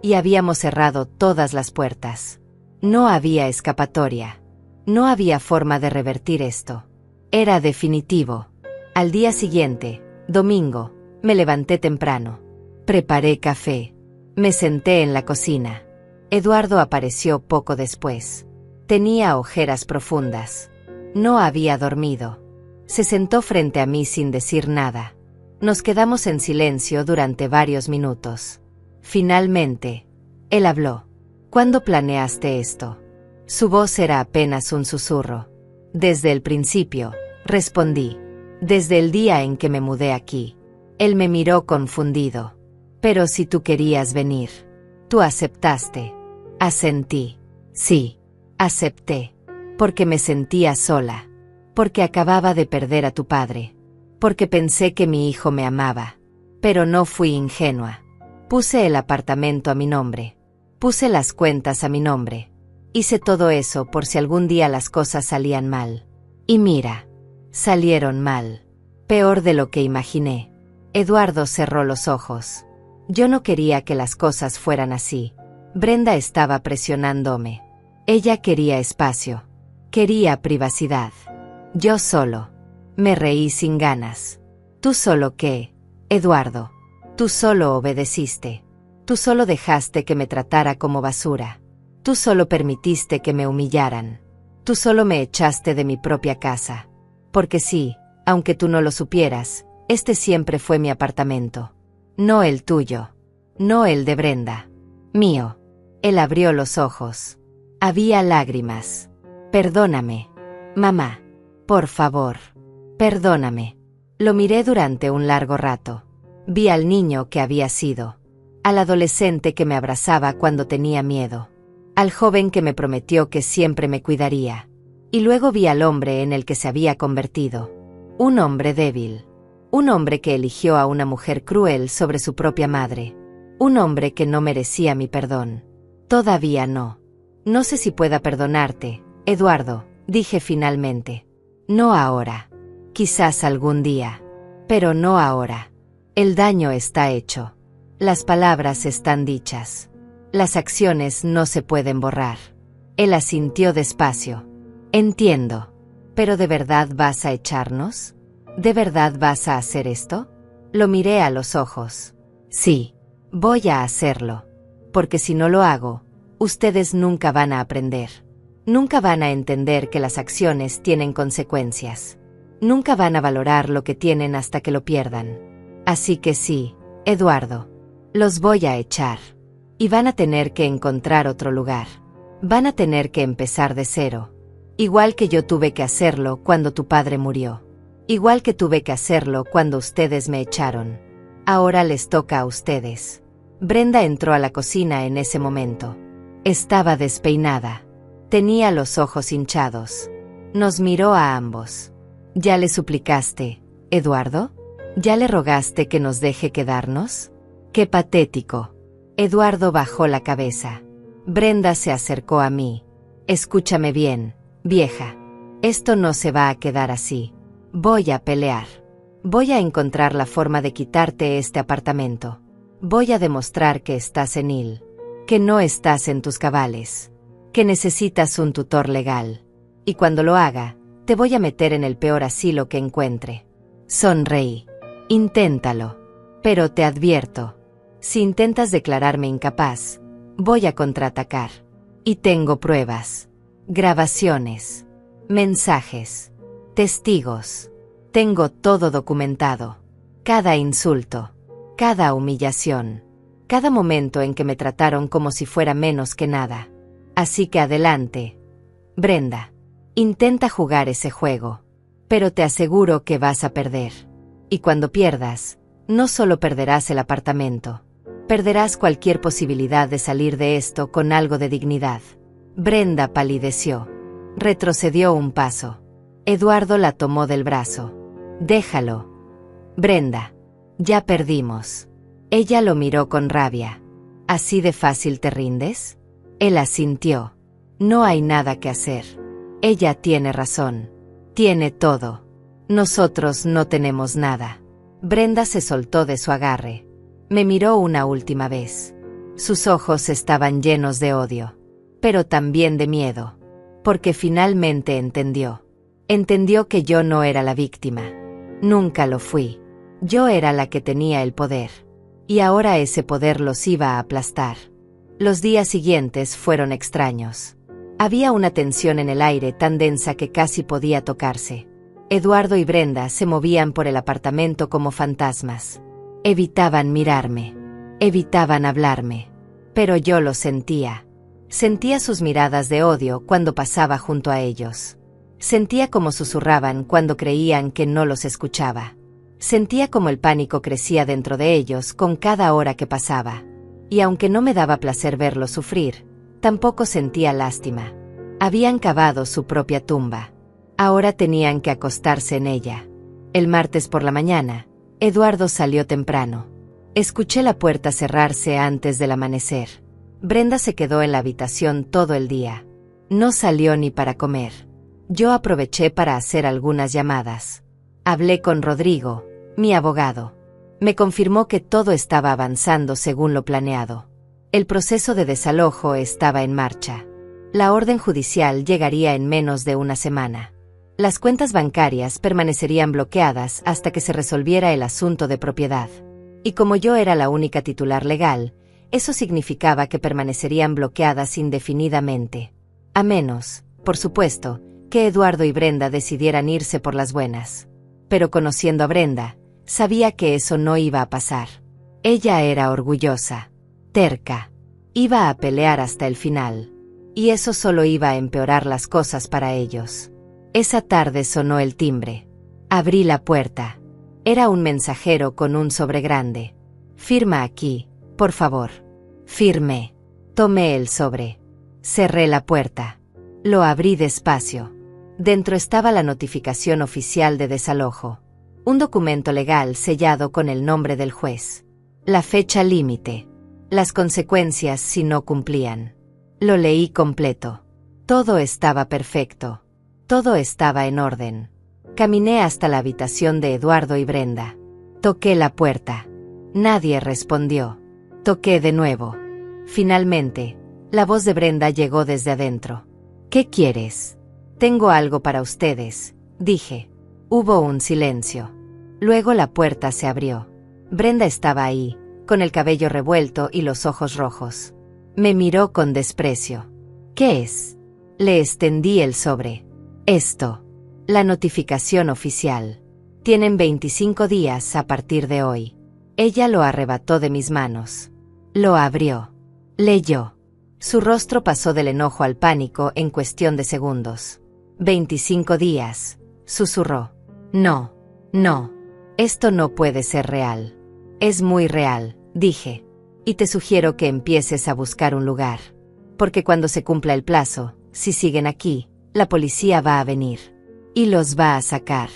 Y habíamos cerrado todas las puertas. No había escapatoria. No había forma de revertir esto. Era definitivo. Al día siguiente, domingo, me levanté temprano. Preparé café. Me senté en la cocina. Eduardo apareció poco después. Tenía ojeras profundas. No había dormido. Se sentó frente a mí sin decir nada. Nos quedamos en silencio durante varios minutos. Finalmente, él habló. ¿Cuándo planeaste esto? Su voz era apenas un susurro. Desde el principio, respondí. Desde el día en que me mudé aquí. Él me miró confundido. Pero si tú querías venir. Tú aceptaste. Asentí. Sí, acepté. Porque me sentía sola. Porque acababa de perder a tu padre. Porque pensé que mi hijo me amaba. Pero no fui ingenua. Puse el apartamento a mi nombre. Puse las cuentas a mi nombre. Hice todo eso por si algún día las cosas salían mal. Y mira, salieron mal. Peor de lo que imaginé. Eduardo cerró los ojos. Yo no quería que las cosas fueran así. Brenda estaba presionándome. Ella quería espacio. Quería privacidad. Yo solo. Me reí sin ganas. ¿Tú solo qué, Eduardo? Tú solo obedeciste. Tú solo dejaste que me tratara como basura. Tú solo permitiste que me humillaran. Tú solo me echaste de mi propia casa. Porque sí, aunque tú no lo supieras, este siempre fue mi apartamento. No el tuyo. No el de Brenda. Mío. Él abrió los ojos. Había lágrimas. Perdóname. Mamá. Por favor. Perdóname. Lo miré durante un largo rato. Vi al niño que había sido. Al adolescente que me abrazaba cuando tenía miedo. Al joven que me prometió que siempre me cuidaría. Y luego vi al hombre en el que se había convertido. Un hombre débil. Un hombre que eligió a una mujer cruel sobre su propia madre. Un hombre que no merecía mi perdón. Todavía no. No sé si pueda perdonarte, Eduardo, dije finalmente. No ahora. Quizás algún día. Pero no ahora. El daño está hecho. Las palabras están dichas. Las acciones no se pueden borrar. Él asintió despacio. Entiendo. ¿Pero de verdad vas a echarnos? ¿De verdad vas a hacer esto? Lo miré a los ojos. Sí. Voy a hacerlo. Porque si no lo hago, ustedes nunca van a aprender. Nunca van a entender que las acciones tienen consecuencias. Nunca van a valorar lo que tienen hasta que lo pierdan. Así que sí, Eduardo. Los voy a echar. Y van a tener que encontrar otro lugar. Van a tener que empezar de cero. Igual que yo tuve que hacerlo cuando tu padre murió. Igual que tuve que hacerlo cuando ustedes me echaron. Ahora les toca a ustedes. Brenda entró a la cocina en ese momento. Estaba despeinada. Tenía los ojos hinchados. Nos miró a ambos. ¿Ya le suplicaste, Eduardo? ¿Ya le rogaste que nos deje quedarnos? ¡Qué patético! Eduardo bajó la cabeza. Brenda se acercó a mí. Escúchame bien, vieja. Esto no se va a quedar así. Voy a pelear. Voy a encontrar la forma de quitarte este apartamento. Voy a demostrar que estás senil. Que no estás en tus cabales. Que necesitas un tutor legal. Y cuando lo haga, te voy a meter en el peor asilo que encuentre. Sonreí. Inténtalo. Pero te advierto. Si intentas declararme incapaz, voy a contraatacar. Y tengo pruebas. Grabaciones. Mensajes. Testigos. Tengo todo documentado. Cada insulto. Cada humillación. Cada momento en que me trataron como si fuera menos que nada. Así que adelante. Brenda. Intenta jugar ese juego. Pero te aseguro que vas a perder. Y cuando pierdas, no solo perderás el apartamento. Perderás cualquier posibilidad de salir de esto con algo de dignidad. Brenda palideció. Retrocedió un paso. Eduardo la tomó del brazo. Déjalo. Brenda. Ya perdimos. Ella lo miró con rabia. ¿Así de fácil te rindes? Él asintió. No hay nada que hacer. Ella tiene razón. Tiene todo. Nosotros no tenemos nada. Brenda se soltó de su agarre. Me miró una última vez. Sus ojos estaban llenos de odio. Pero también de miedo. Porque finalmente entendió. Entendió que yo no era la víctima. Nunca lo fui. Yo era la que tenía el poder. Y ahora ese poder los iba a aplastar. Los días siguientes fueron extraños. Había una tensión en el aire tan densa que casi podía tocarse. Eduardo y Brenda se movían por el apartamento como fantasmas. Evitaban mirarme. Evitaban hablarme. Pero yo lo sentía. Sentía sus miradas de odio cuando pasaba junto a ellos. Sentía como susurraban cuando creían que no los escuchaba. Sentía como el pánico crecía dentro de ellos con cada hora que pasaba. Y aunque no me daba placer verlos sufrir, tampoco sentía lástima. Habían cavado su propia tumba. Ahora tenían que acostarse en ella. El martes por la mañana, Eduardo salió temprano. Escuché la puerta cerrarse antes del amanecer. Brenda se quedó en la habitación todo el día. No salió ni para comer. Yo aproveché para hacer algunas llamadas. Hablé con Rodrigo, mi abogado. Me confirmó que todo estaba avanzando según lo planeado. El proceso de desalojo estaba en marcha. La orden judicial llegaría en menos de una semana. Las cuentas bancarias permanecerían bloqueadas hasta que se resolviera el asunto de propiedad. Y como yo era la única titular legal, eso significaba que permanecerían bloqueadas indefinidamente. A menos, por supuesto, que Eduardo y Brenda decidieran irse por las buenas. Pero conociendo a Brenda, sabía que eso no iba a pasar. Ella era orgullosa, terca, iba a pelear hasta el final. Y eso solo iba a empeorar las cosas para ellos. Esa tarde sonó el timbre. Abrí la puerta. Era un mensajero con un sobre grande. «Firma aquí, por favor». Firmé. Tomé el sobre. Cerré la puerta. Lo abrí despacio. Dentro estaba la notificación oficial de desalojo. Un documento legal sellado con el nombre del juez. La fecha límite. Las consecuencias si no cumplían. Lo leí completo. Todo estaba perfecto. Todo estaba en orden. Caminé hasta la habitación de Eduardo y Brenda. Toqué la puerta. Nadie respondió. Toqué de nuevo. Finalmente, la voz de Brenda llegó desde adentro. «¿Qué quieres?» «Tengo algo para ustedes», dije. Hubo un silencio. Luego la puerta se abrió. Brenda estaba ahí, con el cabello revuelto y los ojos rojos. Me miró con desprecio. «¿Qué es?» Le extendí el sobre. «Esto. La notificación oficial. Tienen 25 días a partir de hoy». Ella lo arrebató de mis manos. Lo abrió. Leyó. Su rostro pasó del enojo al pánico en cuestión de segundos. 25 días, susurró. No, no. Esto no puede ser real. Es muy real, dije. Y te sugiero que empieces a buscar un lugar. Porque cuando se cumpla el plazo, si siguen aquí, la policía va a venir. Y los va a sacar.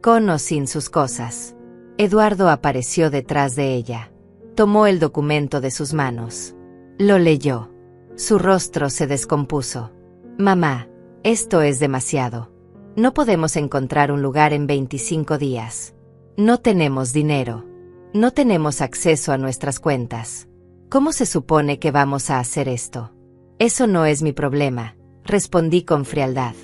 Con o sin sus cosas. Eduardo apareció detrás de ella. Tomó el documento de sus manos. Lo leyó. Su rostro se descompuso. Mamá, esto es demasiado. No podemos encontrar un lugar en 25 días. No tenemos dinero. No tenemos acceso a nuestras cuentas. ¿Cómo se supone que vamos a hacer esto? Eso no es mi problema, respondí con frialdad.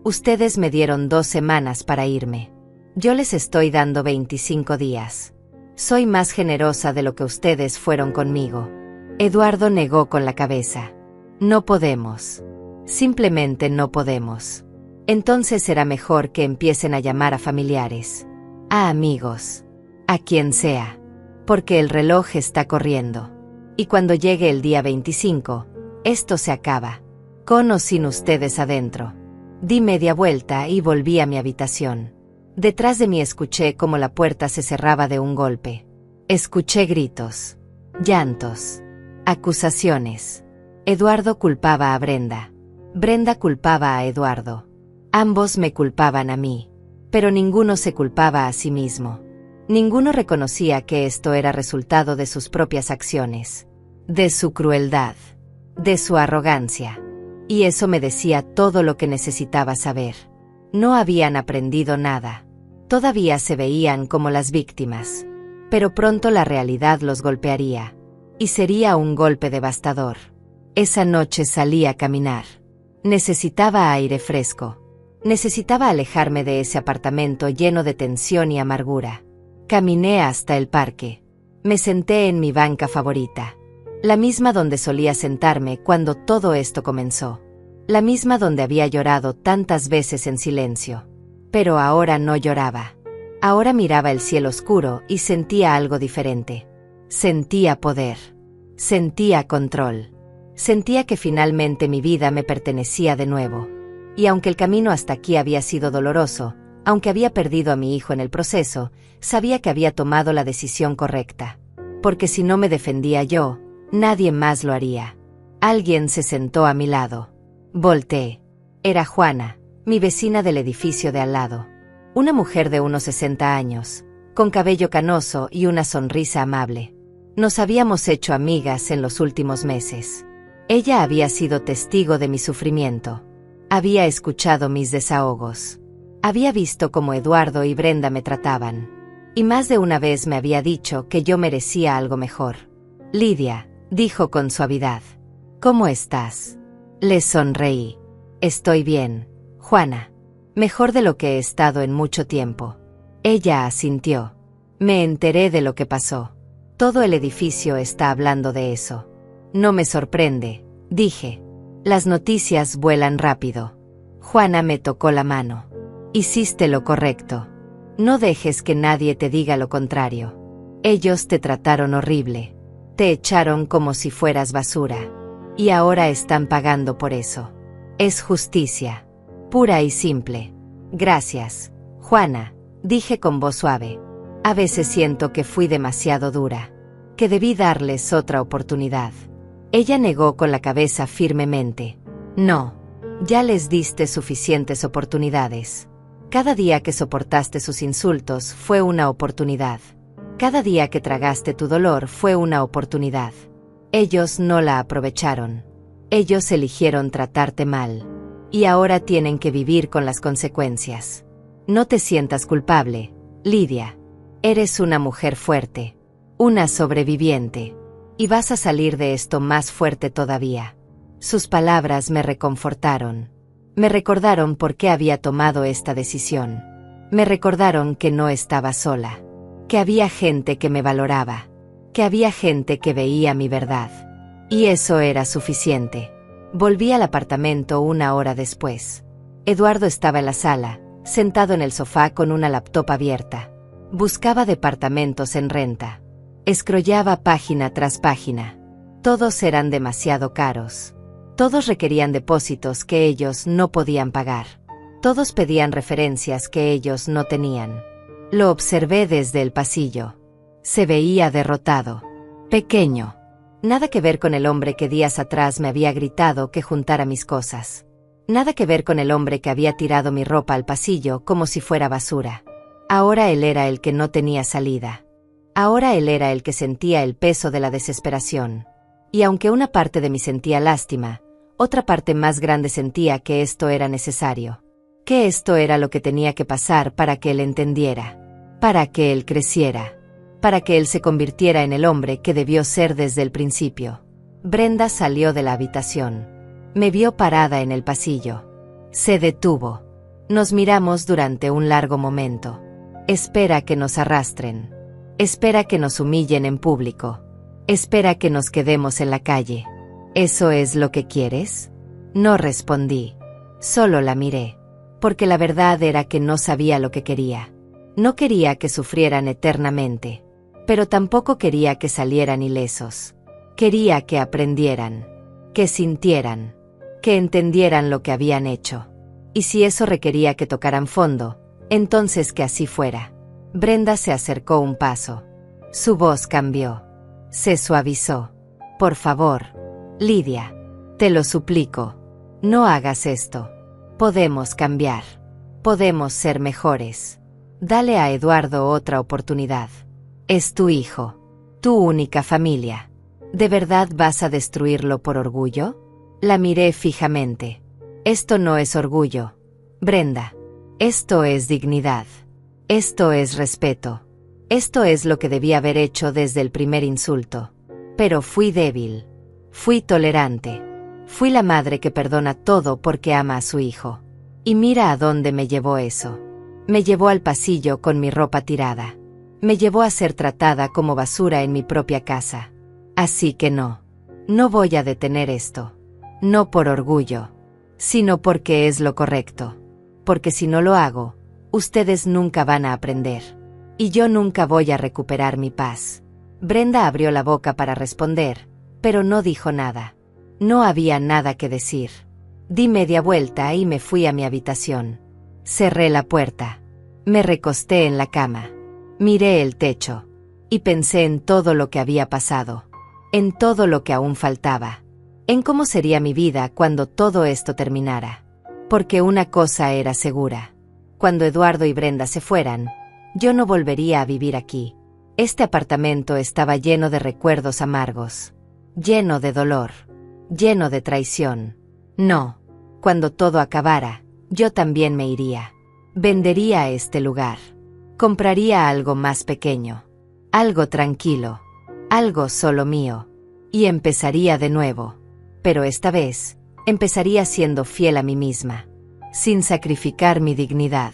Ustedes me dieron 2 semanas para irme. Yo les estoy dando 25 días. Soy más generosa de lo que ustedes fueron conmigo. Eduardo negó con la cabeza. No podemos. Simplemente no podemos. Entonces será mejor que empiecen a llamar a familiares, a amigos, a quien sea, porque el reloj está corriendo. Y cuando llegue el día 25, esto se acaba, con o sin ustedes adentro. Di media vuelta y volví a mi habitación. Detrás de mí escuché cómo la puerta se cerraba de un golpe. Escuché gritos, llantos, acusaciones. Eduardo culpaba a Brenda. Brenda culpaba a Eduardo. Ambos me culpaban a mí. Pero ninguno se culpaba a sí mismo. Ninguno reconocía que esto era resultado de sus propias acciones, de su crueldad, de su arrogancia. Y eso me decía todo lo que necesitaba saber. No habían aprendido nada. Todavía se veían como las víctimas. Pero pronto la realidad los golpearía. Y sería un golpe devastador. Esa noche salí a caminar. Necesitaba aire fresco. Necesitaba alejarme de ese apartamento lleno de tensión y amargura. Caminé hasta el parque. Me senté en mi banca favorita. La misma donde solía sentarme cuando todo esto comenzó. La misma donde había llorado tantas veces en silencio. Pero ahora no lloraba. Ahora miraba el cielo oscuro y sentía algo diferente. Sentía poder. Sentía control. Sentía que finalmente mi vida me pertenecía de nuevo. Y aunque el camino hasta aquí había sido doloroso, aunque había perdido a mi hijo en el proceso, sabía que había tomado la decisión correcta. Porque si no me defendía yo, nadie más lo haría. Alguien se sentó a mi lado. Volteé. Era Juana, mi vecina del edificio de al lado. Una mujer de unos 60 años, con cabello canoso y una sonrisa amable. Nos habíamos hecho amigas en los últimos meses. Ella había sido testigo de mi sufrimiento. Había escuchado mis desahogos. Había visto cómo Eduardo y Brenda me trataban. Y más de una vez me había dicho que yo merecía algo mejor. Lidia, dijo con suavidad. ¿Cómo estás? Le sonreí. Estoy bien, Juana. Mejor de lo que he estado en mucho tiempo. Ella asintió. Me enteré de lo que pasó. Todo el edificio está hablando de eso. No me sorprende, dije. Las noticias vuelan rápido. Juana me tocó la mano. Hiciste lo correcto. No dejes que nadie te diga lo contrario. Ellos te trataron horrible. Te echaron como si fueras basura. Y ahora están pagando por eso. Es justicia. Pura y simple. Gracias, Juana, dije con voz suave. A veces siento que fui demasiado dura. Que debí darles otra oportunidad. Ella negó con la cabeza firmemente. No. Ya les diste suficientes oportunidades. Cada día que soportaste sus insultos fue una oportunidad. Cada día que tragaste tu dolor fue una oportunidad. Ellos no la aprovecharon. Ellos eligieron tratarte mal. Y ahora tienen que vivir con las consecuencias. No te sientas culpable, Lidia. Eres una mujer fuerte. Una sobreviviente. Y vas a salir de esto más fuerte todavía. Sus palabras me reconfortaron. Me recordaron por qué había tomado esta decisión. Me recordaron que no estaba sola. Que había gente que me valoraba. Que había gente que veía mi verdad. Y eso era suficiente. Volví al apartamento una hora después. Eduardo estaba en la sala, sentado en el sofá con una laptop abierta. Buscaba departamentos en renta. Escrollaba página tras página. Todos eran demasiado caros. Todos requerían depósitos que ellos no podían pagar. Todos pedían referencias que ellos no tenían. Lo observé desde el pasillo. Se veía derrotado. Pequeño. Nada que ver con el hombre que días atrás me había gritado que juntara mis cosas. Nada que ver con el hombre que había tirado mi ropa al pasillo como si fuera basura. Ahora él era el que no tenía salida. Ahora él era el que sentía el peso de la desesperación. Y aunque una parte de mí sentía lástima, otra parte más grande sentía que esto era necesario. Que esto era lo que tenía que pasar para que él entendiera. Para que él creciera. Para que él se convirtiera en el hombre que debió ser desde el principio. Brenda salió de la habitación. Me vio parada en el pasillo. Se detuvo. Nos miramos durante un largo momento. Espera que nos arrastren. Espera que nos humillen en público. Espera que nos quedemos en la calle. ¿Eso es lo que quieres? No respondí. Solo la miré. Porque la verdad era que no sabía lo que quería. No quería que sufrieran eternamente. Pero tampoco quería que salieran ilesos. Quería que aprendieran. Que sintieran. Que entendieran lo que habían hecho. Y si eso requería que tocaran fondo, entonces que así fuera. Brenda se acercó un paso. Su voz cambió. Se suavizó. Por favor, Lidia. Te lo suplico. No hagas esto. Podemos cambiar. Podemos ser mejores. Dale a Eduardo otra oportunidad. Es tu hijo. Tu única familia. ¿De verdad vas a destruirlo por orgullo? La miré fijamente. Esto no es orgullo, Brenda. Esto es dignidad. Esto es respeto. Esto es lo que debí haber hecho desde el primer insulto. Pero fui débil. Fui tolerante. Fui la madre que perdona todo porque ama a su hijo. Y mira a dónde me llevó eso. Me llevó al pasillo con mi ropa tirada. Me llevó a ser tratada como basura en mi propia casa. Así que no. No voy a detener esto. No por orgullo, sino porque es lo correcto. Porque si no lo hago, ustedes nunca van a aprender. Y yo nunca voy a recuperar mi paz. Brenda abrió la boca para responder, pero no dijo nada. No había nada que decir. Di media vuelta y me fui a mi habitación. Cerré la puerta. Me recosté en la cama. Miré el techo. Y pensé en todo lo que había pasado. En todo lo que aún faltaba. En cómo sería mi vida cuando todo esto terminara. Porque una cosa era segura. Cuando Eduardo y Brenda se fueran, yo no volvería a vivir aquí. Este apartamento estaba lleno de recuerdos amargos. Lleno de dolor. Lleno de traición. No. Cuando todo acabara, yo también me iría. Vendería este lugar. Compraría algo más pequeño. Algo tranquilo. Algo solo mío. Y empezaría de nuevo. Pero esta vez, empezaría siendo fiel a mí misma. Sin sacrificar mi dignidad.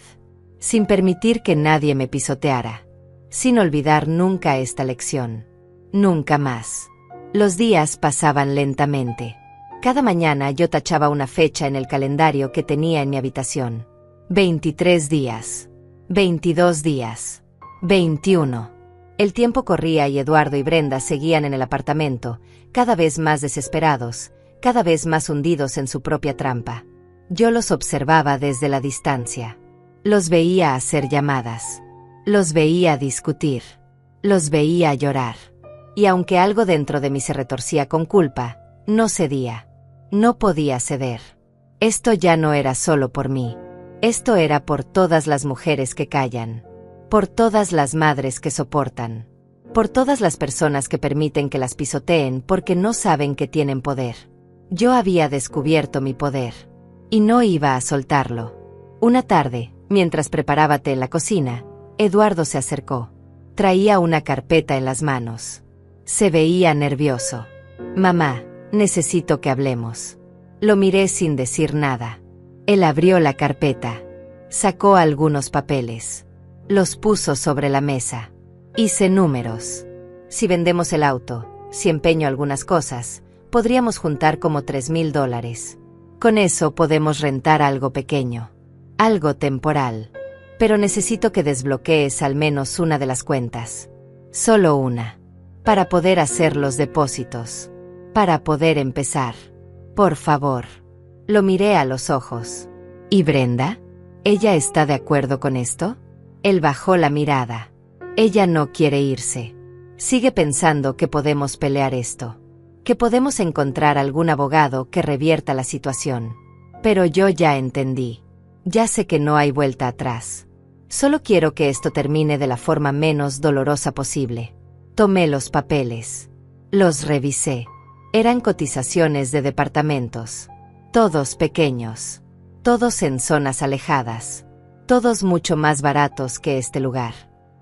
Sin permitir que nadie me pisoteara. Sin olvidar nunca esta lección. Nunca más. Los días pasaban lentamente. Cada mañana yo tachaba una fecha en el calendario que tenía en mi habitación. 23 días. 22 días. 21. El tiempo corría y Eduardo y Brenda seguían en el apartamento, cada vez más desesperados, cada vez más hundidos en su propia trampa. Yo los observaba desde la distancia. Los veía hacer llamadas. Los veía discutir. Los veía llorar. Y aunque algo dentro de mí se retorcía con culpa, no cedía. No podía ceder. Esto ya no era solo por mí. Esto era por todas las mujeres que callan. Por todas las madres que soportan. Por todas las personas que permiten que las pisoteen porque no saben que tienen poder. Yo había descubierto mi poder. Y no iba a soltarlo. Una tarde, mientras preparaba té en la cocina, Eduardo se acercó. Traía una carpeta en las manos. Se veía nervioso. Mamá, necesito que hablemos. Lo miré sin decir nada. Él abrió la carpeta. Sacó algunos papeles. Los puso sobre la mesa. Hice números. Si vendemos el auto, si empeño algunas cosas, podríamos juntar como $3,000. Con eso podemos rentar algo pequeño. Algo temporal. Pero necesito que desbloquees al menos una de las cuentas. Solo una. Para poder hacer los depósitos. Para poder empezar. Por favor. Lo miré a los ojos. ¿Y Brenda? ¿Ella está de acuerdo con esto? Él bajó la mirada. Ella no quiere irse. Sigue pensando que podemos pelear esto. Que podemos encontrar algún abogado que revierta la situación. Pero yo ya entendí. Ya sé que no hay vuelta atrás. Solo quiero que esto termine de la forma menos dolorosa posible. Tomé los papeles. Los revisé. Eran cotizaciones de departamentos. Todos pequeños. Todos en zonas alejadas. Todos mucho más baratos que este lugar.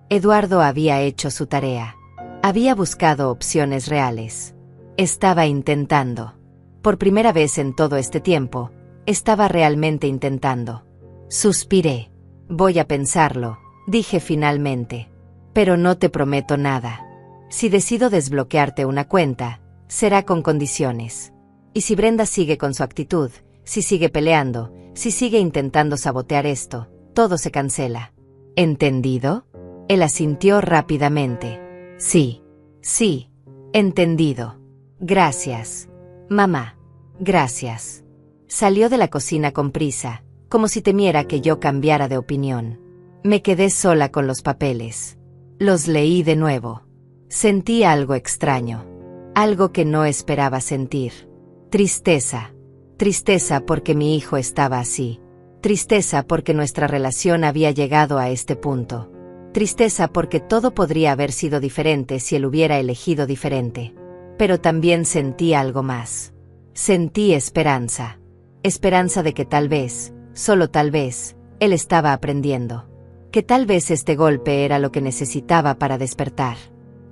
Eduardo había hecho su tarea. Había buscado opciones reales. Estaba intentando. Por primera vez en todo este tiempo, estaba realmente intentando. Suspiré. Voy a pensarlo, dije finalmente. Pero no te prometo nada. Si decido desbloquearte una cuenta, será con condiciones. Y si Brenda sigue con su actitud, si sigue peleando, si sigue intentando sabotear esto, todo se cancela. ¿Entendido? Él asintió rápidamente. Sí. Sí. Entendido. Gracias. Mamá. Gracias. Salió de la cocina con prisa, como si temiera que yo cambiara de opinión. Me quedé sola con los papeles. Los leí de nuevo. Sentí algo extraño. Algo que no esperaba sentir. Tristeza. Tristeza porque mi hijo estaba así. Tristeza porque nuestra relación había llegado a este punto. Tristeza porque todo podría haber sido diferente si él hubiera elegido diferente. Pero también sentí algo más. Sentí esperanza. Esperanza de que tal vez, solo tal vez, él estaba aprendiendo. Que tal vez este golpe era lo que necesitaba para despertar.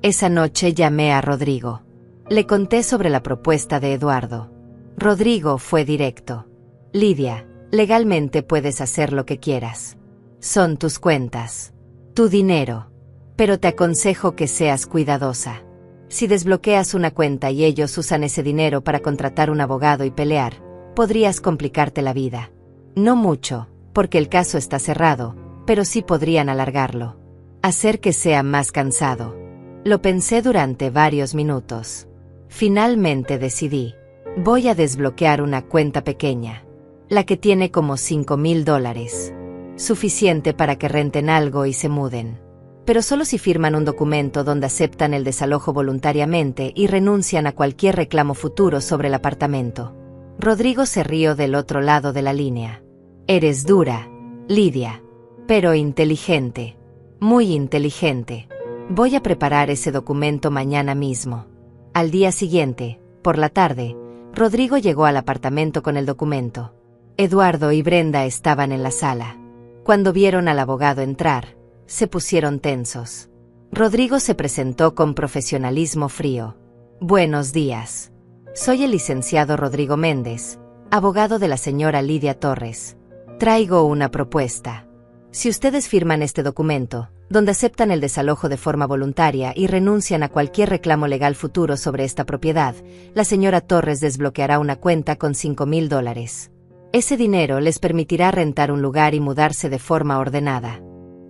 Esa noche llamé a Rodrigo. Le conté sobre la propuesta de Eduardo. Rodrigo fue directo. Lidia, legalmente puedes hacer lo que quieras. Son tus cuentas. Tu dinero. Pero te aconsejo que seas cuidadosa. Si desbloqueas una cuenta y ellos usan ese dinero para contratar un abogado y pelear, podrías complicarte la vida. No mucho, porque el caso está cerrado, pero sí podrían alargarlo. Hacer que sea más cansado. Lo pensé durante varios minutos. Finalmente decidí. Voy a desbloquear una cuenta pequeña. La que tiene como $5,000. Suficiente para que renten algo y se muden. Pero solo si firman un documento donde aceptan el desalojo voluntariamente y renuncian a cualquier reclamo futuro sobre el apartamento. Rodrigo se rió del otro lado de la línea. Eres dura, Lidia. Pero inteligente. Muy inteligente. Voy a preparar ese documento mañana mismo. Al día siguiente, por la tarde, Rodrigo llegó al apartamento con el documento. Eduardo y Brenda estaban en la sala. Cuando vieron al abogado entrar, se pusieron tensos. Rodrigo se presentó con profesionalismo frío. Buenos días. Soy el licenciado Rodrigo Méndez, abogado de la señora Lidia Torres. Traigo una propuesta. Si ustedes firman este documento, donde aceptan el desalojo de forma voluntaria y renuncian a cualquier reclamo legal futuro sobre esta propiedad, la señora Torres desbloqueará una cuenta con $5,000. Ese dinero les permitirá rentar un lugar y mudarse de forma ordenada.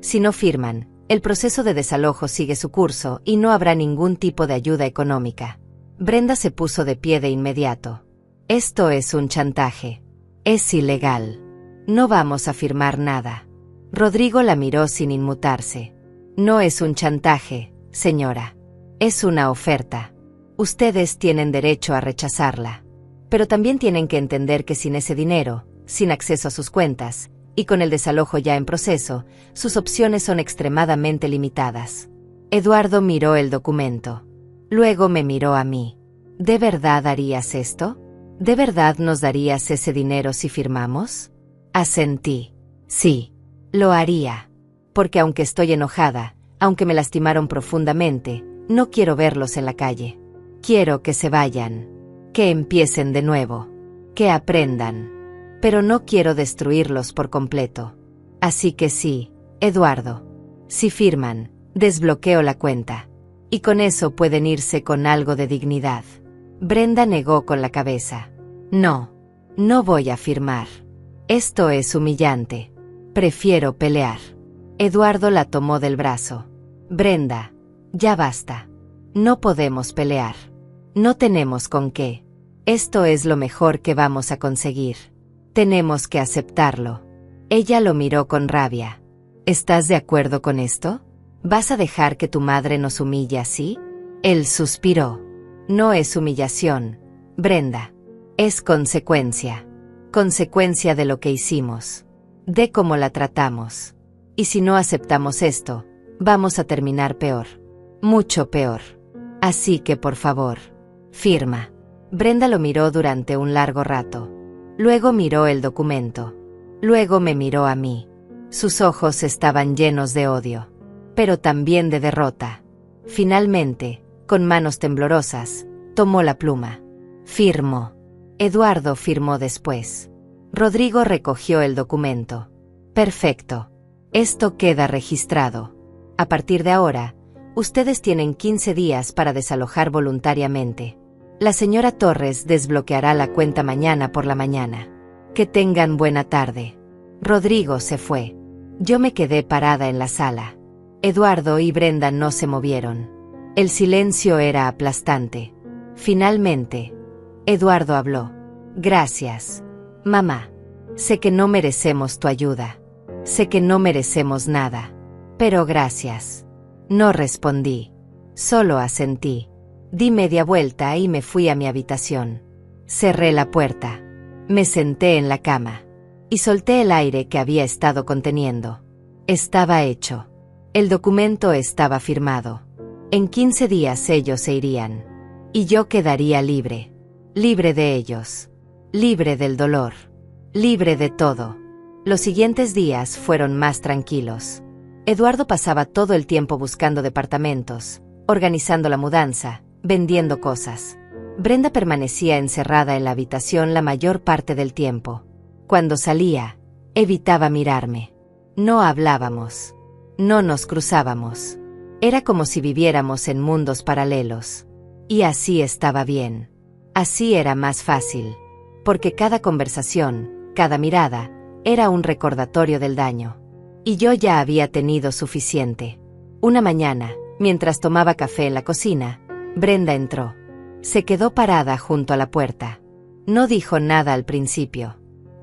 Si no firman, el proceso de desalojo sigue su curso y no habrá ningún tipo de ayuda económica. Brenda se puso de pie de inmediato. Esto es un chantaje. Es ilegal. No vamos a firmar nada. Rodrigo la miró sin inmutarse. No es un chantaje, señora. Es una oferta. Ustedes tienen derecho a rechazarla. Pero también tienen que entender que sin ese dinero, sin acceso a sus cuentas, y con el desalojo ya en proceso, sus opciones son extremadamente limitadas. Eduardo miró el documento. Luego me miró a mí. ¿De verdad harías esto? ¿De verdad nos darías ese dinero si firmamos? Asentí. Sí. Lo haría. Porque aunque estoy enojada, aunque me lastimaron profundamente, no quiero verlos en la calle. Quiero que se vayan. Que empiecen de nuevo. Que aprendan. Pero no quiero destruirlos por completo. Así que sí, Eduardo. Si firman, desbloqueo la cuenta. Y con eso pueden irse con algo de dignidad. Brenda negó con la cabeza. No. No voy a firmar. Esto es humillante. Prefiero pelear. Eduardo la tomó del brazo. Brenda, ya basta. No podemos pelear. No tenemos con qué. Esto es lo mejor que vamos a conseguir. Tenemos que aceptarlo. Ella lo miró con rabia. ¿Estás de acuerdo con esto? ¿Vas a dejar que tu madre nos humille así? Él suspiró. No es humillación, Brenda. Es consecuencia. Consecuencia de lo que hicimos. De cómo la tratamos. Y si no aceptamos esto, vamos a terminar peor. Mucho peor. Así que por favor, firma. Brenda lo miró durante un largo rato. Luego miró el documento. Luego me miró a mí. Sus ojos estaban llenos de odio. Pero también de derrota. Finalmente, con manos temblorosas, tomó la pluma. Firmó. Eduardo firmó después. Rodrigo recogió el documento. Perfecto. Esto queda registrado. A partir de ahora, ustedes tienen 15 días para desalojar voluntariamente. La señora Torres desbloqueará la cuenta mañana por la mañana. Que tengan buena tarde. Rodrigo se fue. Yo me quedé parada en la sala. Eduardo y Brenda no se movieron. El silencio era aplastante. Finalmente, Eduardo habló. Gracias, mamá. Sé que no merecemos tu ayuda. Sé que no merecemos nada. Pero gracias. No respondí. Solo asentí. Di media vuelta y me fui a mi habitación. Cerré la puerta. Me senté en la cama. Y solté el aire que había estado conteniendo. Estaba hecho. El documento estaba firmado. En 15 días ellos se irían. Y yo quedaría libre. Libre de ellos. Libre del dolor. Libre de todo. Los siguientes días fueron más tranquilos. Eduardo pasaba todo el tiempo buscando departamentos, organizando la mudanza, vendiendo cosas. Brenda permanecía encerrada en la habitación la mayor parte del tiempo. Cuando salía, evitaba mirarme. No hablábamos. No nos cruzábamos. Era como si viviéramos en mundos paralelos. Y así estaba bien. Así era más fácil. Porque cada conversación, cada mirada, era un recordatorio del daño. Y yo ya había tenido suficiente. Una mañana, mientras tomaba café en la cocina, Brenda entró. Se quedó parada junto a la puerta. No dijo nada al principio.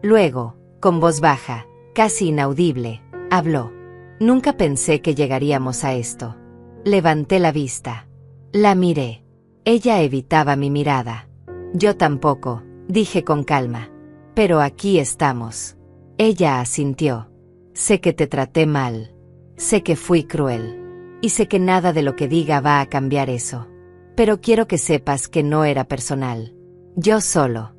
Luego, con voz baja, casi inaudible, habló. Nunca pensé que llegaríamos a esto. Levanté la vista. La miré. Ella evitaba mi mirada. Yo tampoco, dije con calma. Pero aquí estamos. Ella asintió. Sé que te traté mal. Sé que fui cruel. Y sé que nada de lo que diga va a cambiar eso. Pero quiero que sepas que no era personal. Yo solo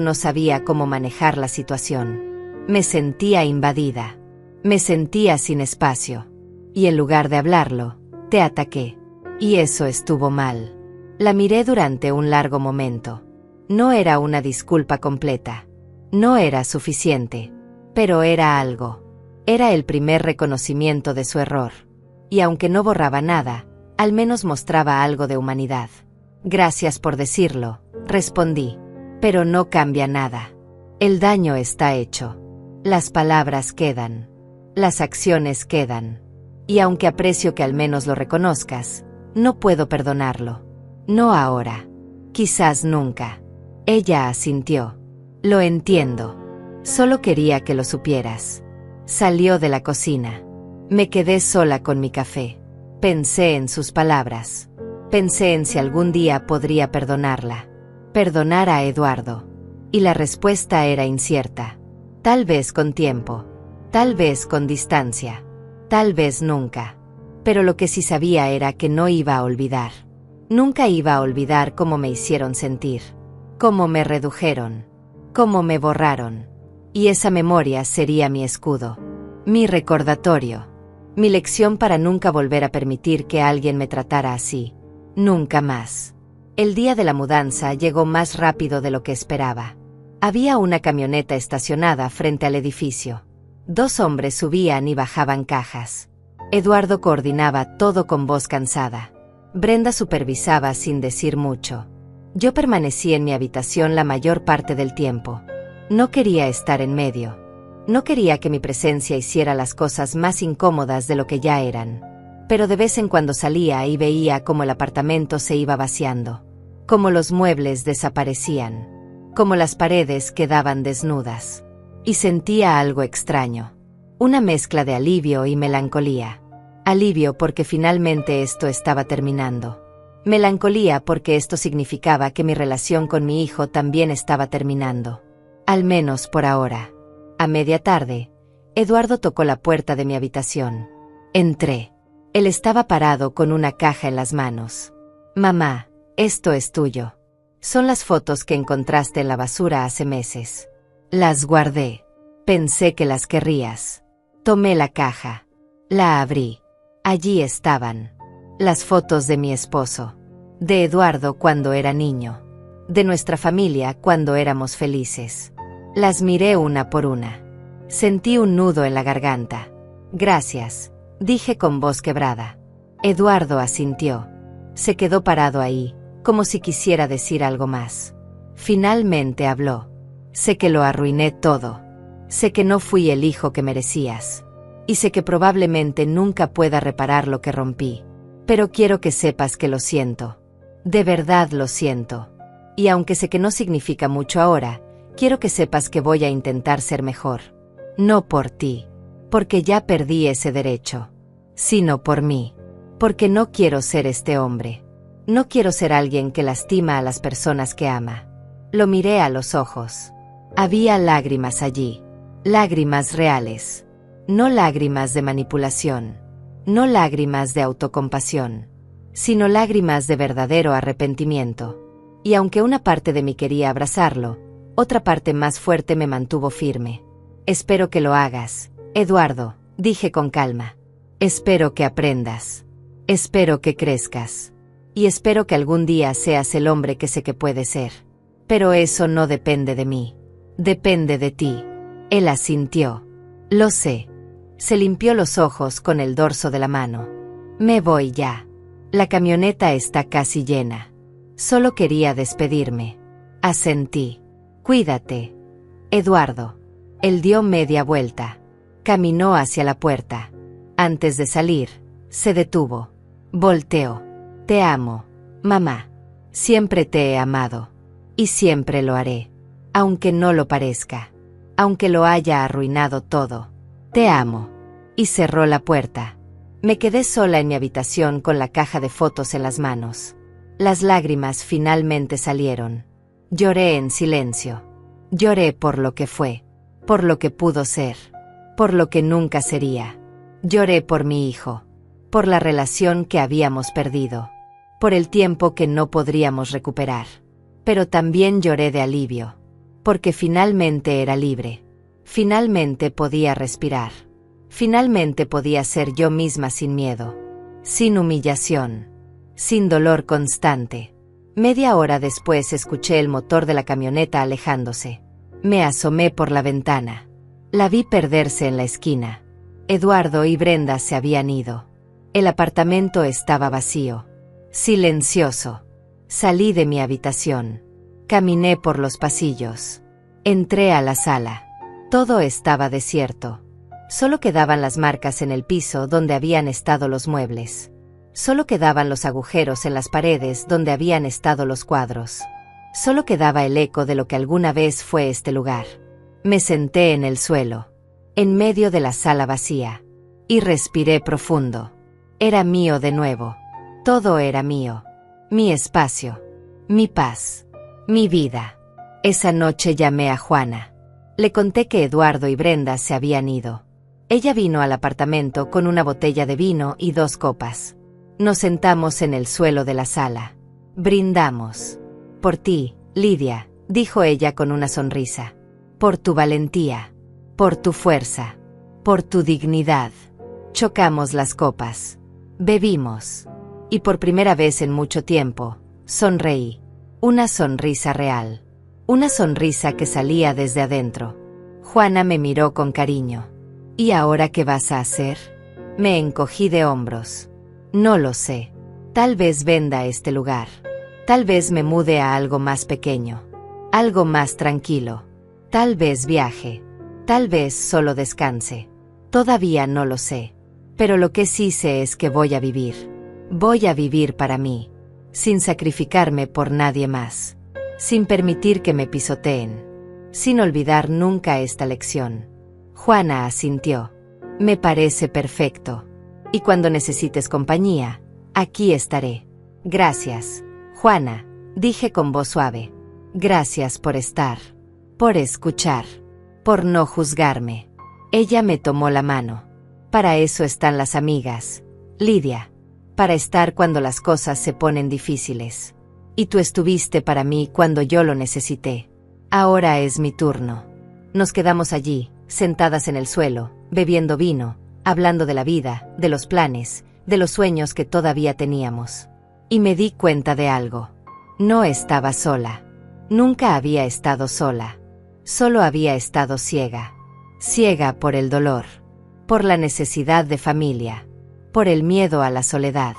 no sabía cómo manejar la situación. Me sentía invadida. Me sentía sin espacio. Y en lugar de hablarlo, te ataqué. Y eso estuvo mal. La miré durante un largo momento. No era una disculpa completa. No era suficiente. Pero era algo. Era el primer reconocimiento de su error. Y aunque no borraba nada, al menos mostraba algo de humanidad. Gracias por decirlo, respondí. Pero no cambia nada. El daño está hecho. Las palabras quedan. Las acciones quedan. Y aunque aprecio que al menos lo reconozcas, no puedo perdonarlo. No ahora. Quizás nunca. Ella asintió. Lo entiendo. Solo quería que lo supieras. Salió de la cocina. Me quedé sola con mi café. Pensé en sus palabras. Pensé en si algún día podría perdonarla. Perdonar a Eduardo. Y la respuesta era incierta. Tal vez con tiempo. Tal vez con distancia. Tal vez nunca. Pero lo que sí sabía era que no iba a olvidar. Nunca iba a olvidar cómo me hicieron sentir. Cómo me redujeron. Cómo me borraron. Y esa memoria sería mi escudo. Mi recordatorio. Mi lección para nunca volver a permitir que alguien me tratara así. Nunca más. El día de la mudanza llegó más rápido de lo que esperaba. Había una camioneta estacionada frente al edificio. 2 hombres subían y bajaban cajas. Eduardo coordinaba todo con voz cansada. Brenda supervisaba sin decir mucho. Yo permanecí en mi habitación la mayor parte del tiempo. No quería estar en medio. No quería que mi presencia hiciera las cosas más incómodas de lo que ya eran. Pero de vez en cuando salía y veía cómo el apartamento se iba vaciando. Cómo los muebles desaparecían. Cómo las paredes quedaban desnudas. Y sentía algo extraño. Una mezcla de alivio y melancolía. Alivio porque finalmente esto estaba terminando. Melancolía porque esto significaba que mi relación con mi hijo también estaba terminando. Al menos por ahora. A media tarde, Eduardo tocó la puerta de mi habitación. Entré. Él estaba parado con una caja en las manos. Mamá, esto es tuyo. Son las fotos que encontraste en la basura hace meses. Las guardé. Pensé que las querrías. Tomé la caja. La abrí. Allí estaban. Las fotos de mi esposo. De Eduardo cuando era niño. De nuestra familia cuando éramos felices. Las miré una por una. Sentí un nudo en la garganta. Gracias, dije con voz quebrada. Eduardo asintió. Se quedó parado ahí, como si quisiera decir algo más. Finalmente habló. Sé que lo arruiné todo. Sé que no fui el hijo que merecías. Y sé que probablemente nunca pueda reparar lo que rompí. Pero quiero que sepas que lo siento. De verdad lo siento. Y aunque sé que no significa mucho ahora, quiero que sepas que voy a intentar ser mejor. No por ti, porque ya perdí ese derecho. Sino por mí. Porque no quiero ser este hombre. No quiero ser alguien que lastima a las personas que ama. Lo miré a los ojos. Había lágrimas allí. Lágrimas reales. No lágrimas de manipulación. No lágrimas de autocompasión. Sino lágrimas de verdadero arrepentimiento. Y aunque una parte de mí quería abrazarlo, otra parte más fuerte me mantuvo firme. Espero que lo hagas, Eduardo, dije con calma. Espero que aprendas. Espero que crezcas. Y espero que algún día seas el hombre que sé que puedes ser. Pero eso no depende de mí. Depende de ti. Él asintió. Lo sé. Se limpió los ojos con el dorso de la mano. Me voy ya. La camioneta está casi llena. Solo quería despedirme. Asentí. Cuídate, Eduardo. Él dio media vuelta. Caminó hacia la puerta. Antes de salir, se detuvo. Volteó. Te amo, mamá. Siempre te he amado. Y siempre lo haré. Aunque no lo parezca. Aunque lo haya arruinado todo. Te amo. Y cerró la puerta. Me quedé sola en mi habitación con la caja de fotos en las manos. Las lágrimas finalmente salieron. Lloré en silencio. Lloré por lo que fue. Por lo que pudo ser. Por lo que nunca sería. Lloré por mi hijo. Por la relación que habíamos perdido. Por el tiempo que no podríamos recuperar. Pero también lloré de alivio. Porque finalmente era libre. Finalmente podía respirar. Finalmente podía ser yo misma sin miedo. Sin humillación. Sin dolor constante. Media hora después escuché el motor de la camioneta alejándose. Me asomé por la ventana. La vi perderse en la esquina. Eduardo y Brenda se habían ido. El apartamento estaba vacío, silencioso. Salí de mi habitación. Caminé por los pasillos. Entré a la sala. Todo estaba desierto. Solo quedaban las marcas en el piso donde habían estado los muebles. Solo quedaban los agujeros en las paredes donde habían estado los cuadros. Solo quedaba el eco de lo que alguna vez fue este lugar. Me senté en el suelo, en medio de la sala vacía, y respiré profundo. Era mío de nuevo. Todo era mío. Mi espacio, mi paz, mi vida. Esa noche llamé a Juana. Le conté que Eduardo y Brenda se habían ido. Ella vino al apartamento con una botella de vino y 2 copas. Nos sentamos en el suelo de la sala. Brindamos. Por ti, Lidia, dijo ella con una sonrisa. Por tu valentía. Por tu fuerza. Por tu dignidad. Chocamos las copas. Bebimos. Y por primera vez en mucho tiempo, sonreí. Una sonrisa real. Una sonrisa que salía desde adentro. Juana me miró con cariño. ¿Y ahora qué vas a hacer? Me encogí de hombros. No lo sé. Tal vez venda este lugar. Tal vez me mude a algo más pequeño. Algo más tranquilo. Tal vez viaje. Tal vez solo descanse. Todavía no lo sé. Pero lo que sí sé es que voy a vivir. Voy a vivir para mí. Sin sacrificarme por nadie más. Sin permitir que me pisoteen. Sin olvidar nunca esta lección. Juana asintió. Me parece perfecto. Y cuando necesites compañía, aquí estaré. Gracias, Juana, dije con voz suave. Gracias por estar. Por escuchar. Por no juzgarme. Ella me tomó la mano. Para eso están las amigas, Lidia. Para estar cuando las cosas se ponen difíciles. Y tú estuviste para mí cuando yo lo necesité. Ahora es mi turno. Nos quedamos allí, sentadas en el suelo, bebiendo vino, hablando de la vida, de los planes, de los sueños que todavía teníamos. Y me di cuenta de algo. No estaba sola. Nunca había estado sola. Solo había estado ciega. Ciega por el dolor. Por la necesidad de familia. Por el miedo a la soledad.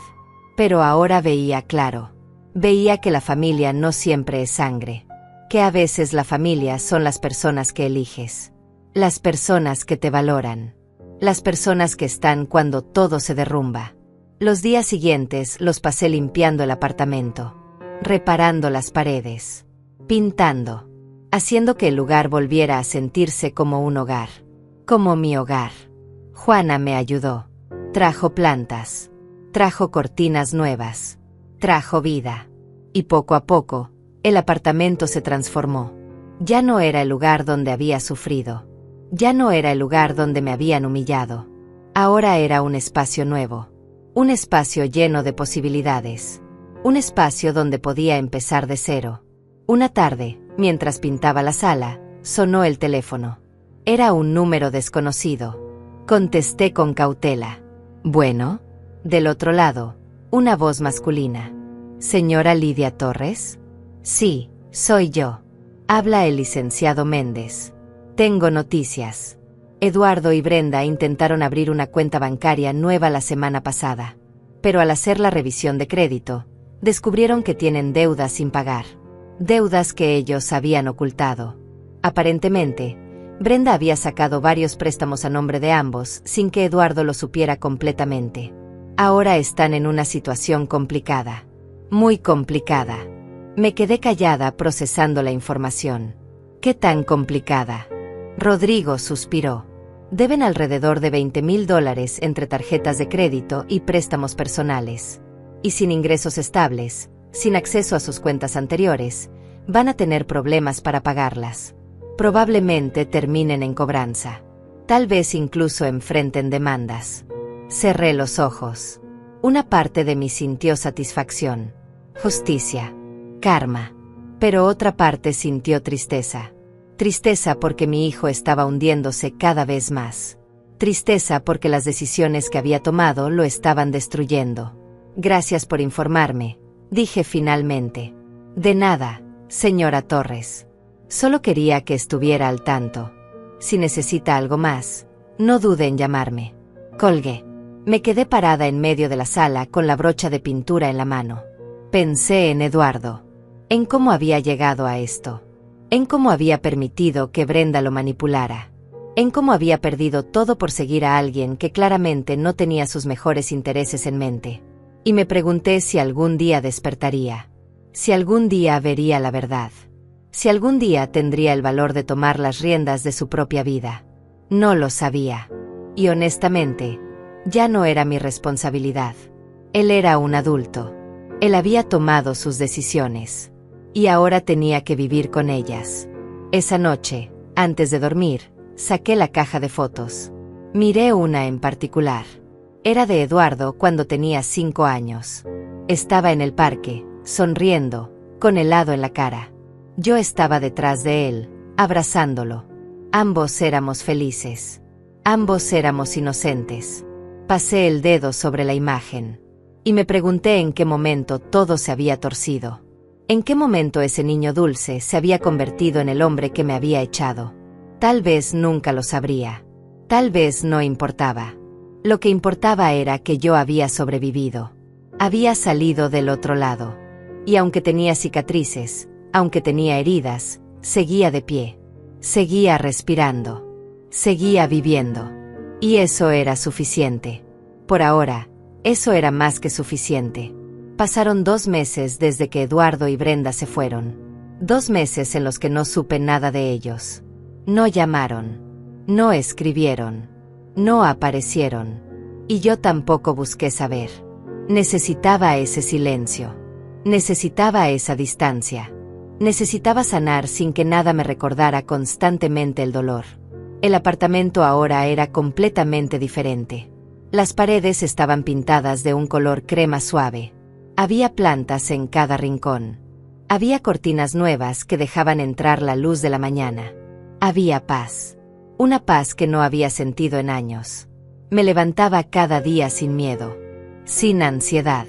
Pero ahora veía claro. Veía que la familia no siempre es sangre. Que a veces la familia son las personas que eliges. Las personas que te valoran. Las personas que están cuando todo se derrumba. Los días siguientes los pasé limpiando el apartamento. Reparando las paredes. Pintando. Haciendo que el lugar volviera a sentirse como un hogar. Como mi hogar. Juana me ayudó. Trajo plantas. Trajo cortinas nuevas. Trajo vida. Y poco a poco, el apartamento se transformó. Ya no era el lugar donde había sufrido. Ya no era el lugar donde me habían humillado. Ahora era un espacio nuevo. Un espacio lleno de posibilidades. Un espacio donde podía empezar de cero. Una tarde, mientras pintaba la sala, sonó el teléfono. Era un número desconocido. Contesté con cautela. ¿Bueno? Del otro lado, una voz masculina. ¿Señora Lidia Torres? Sí, soy yo. Habla el licenciado Méndez. Tengo noticias. Eduardo y Brenda intentaron abrir una cuenta bancaria nueva la semana pasada. Pero al hacer la revisión de crédito, descubrieron que tienen deudas sin pagar. Deudas que ellos habían ocultado. Aparentemente, Brenda había sacado varios préstamos a nombre de ambos sin que Eduardo lo supiera completamente. Ahora están en una situación complicada. Muy complicada. Me quedé callada procesando la información. ¿Qué tan complicada? Rodrigo suspiró. Deben alrededor de $20,000 entre tarjetas de crédito y préstamos personales. Y sin ingresos estables, sin acceso a sus cuentas anteriores, van a tener problemas para pagarlas. Probablemente terminen en cobranza. Tal vez incluso enfrenten demandas. Cerré los ojos. Una parte de mí sintió satisfacción, justicia, karma. Pero otra parte sintió tristeza. Tristeza porque mi hijo estaba hundiéndose cada vez más. Tristeza porque las decisiones que había tomado lo estaban destruyendo. Gracias por informarme, dije finalmente. De nada, señora Torres. Solo quería que estuviera al tanto. Si necesita algo más, no dude en llamarme. Colgué. Me quedé parada en medio de la sala con la brocha de pintura en la mano. Pensé en Eduardo. En cómo había llegado a esto. En cómo había permitido que Brenda lo manipulara. En cómo había perdido todo por seguir a alguien que claramente no tenía sus mejores intereses en mente. Y me pregunté si algún día despertaría. Si algún día vería la verdad. Si algún día tendría el valor de tomar las riendas de su propia vida. No lo sabía. Y honestamente, ya no era mi responsabilidad. Él era un adulto. Él había tomado sus decisiones. Y ahora tenía que vivir con ellas. Esa noche, antes de dormir, saqué la caja de fotos. Miré una en particular. Era de Eduardo cuando tenía 5 años. Estaba en el parque, sonriendo, con helado en la cara. Yo estaba detrás de él, abrazándolo. Ambos éramos felices. Ambos éramos inocentes. Pasé el dedo sobre la imagen. Y me pregunté en qué momento todo se había torcido. En qué momento ese niño dulce se había convertido en el hombre que me había echado. Tal vez nunca lo sabría. Tal vez no importaba. Lo que importaba era que yo había sobrevivido. Había salido del otro lado. Y aunque tenía cicatrices, aunque tenía heridas, seguía de pie. Seguía respirando. Seguía viviendo. Y eso era suficiente. Por ahora, eso era más que suficiente. Pasaron 2 meses desde que Eduardo y Brenda se fueron. 2 meses en los que no supe nada de ellos. No llamaron. No escribieron. No aparecieron. Y yo tampoco busqué saber. Necesitaba ese silencio. Necesitaba esa distancia. Necesitaba sanar sin que nada me recordara constantemente el dolor. El apartamento ahora era completamente diferente. Las paredes estaban pintadas de un color crema suave. Había plantas en cada rincón. Había cortinas nuevas que dejaban entrar la luz de la mañana. Había paz. Una paz que no había sentido en años. Me levantaba cada día sin miedo. Sin ansiedad.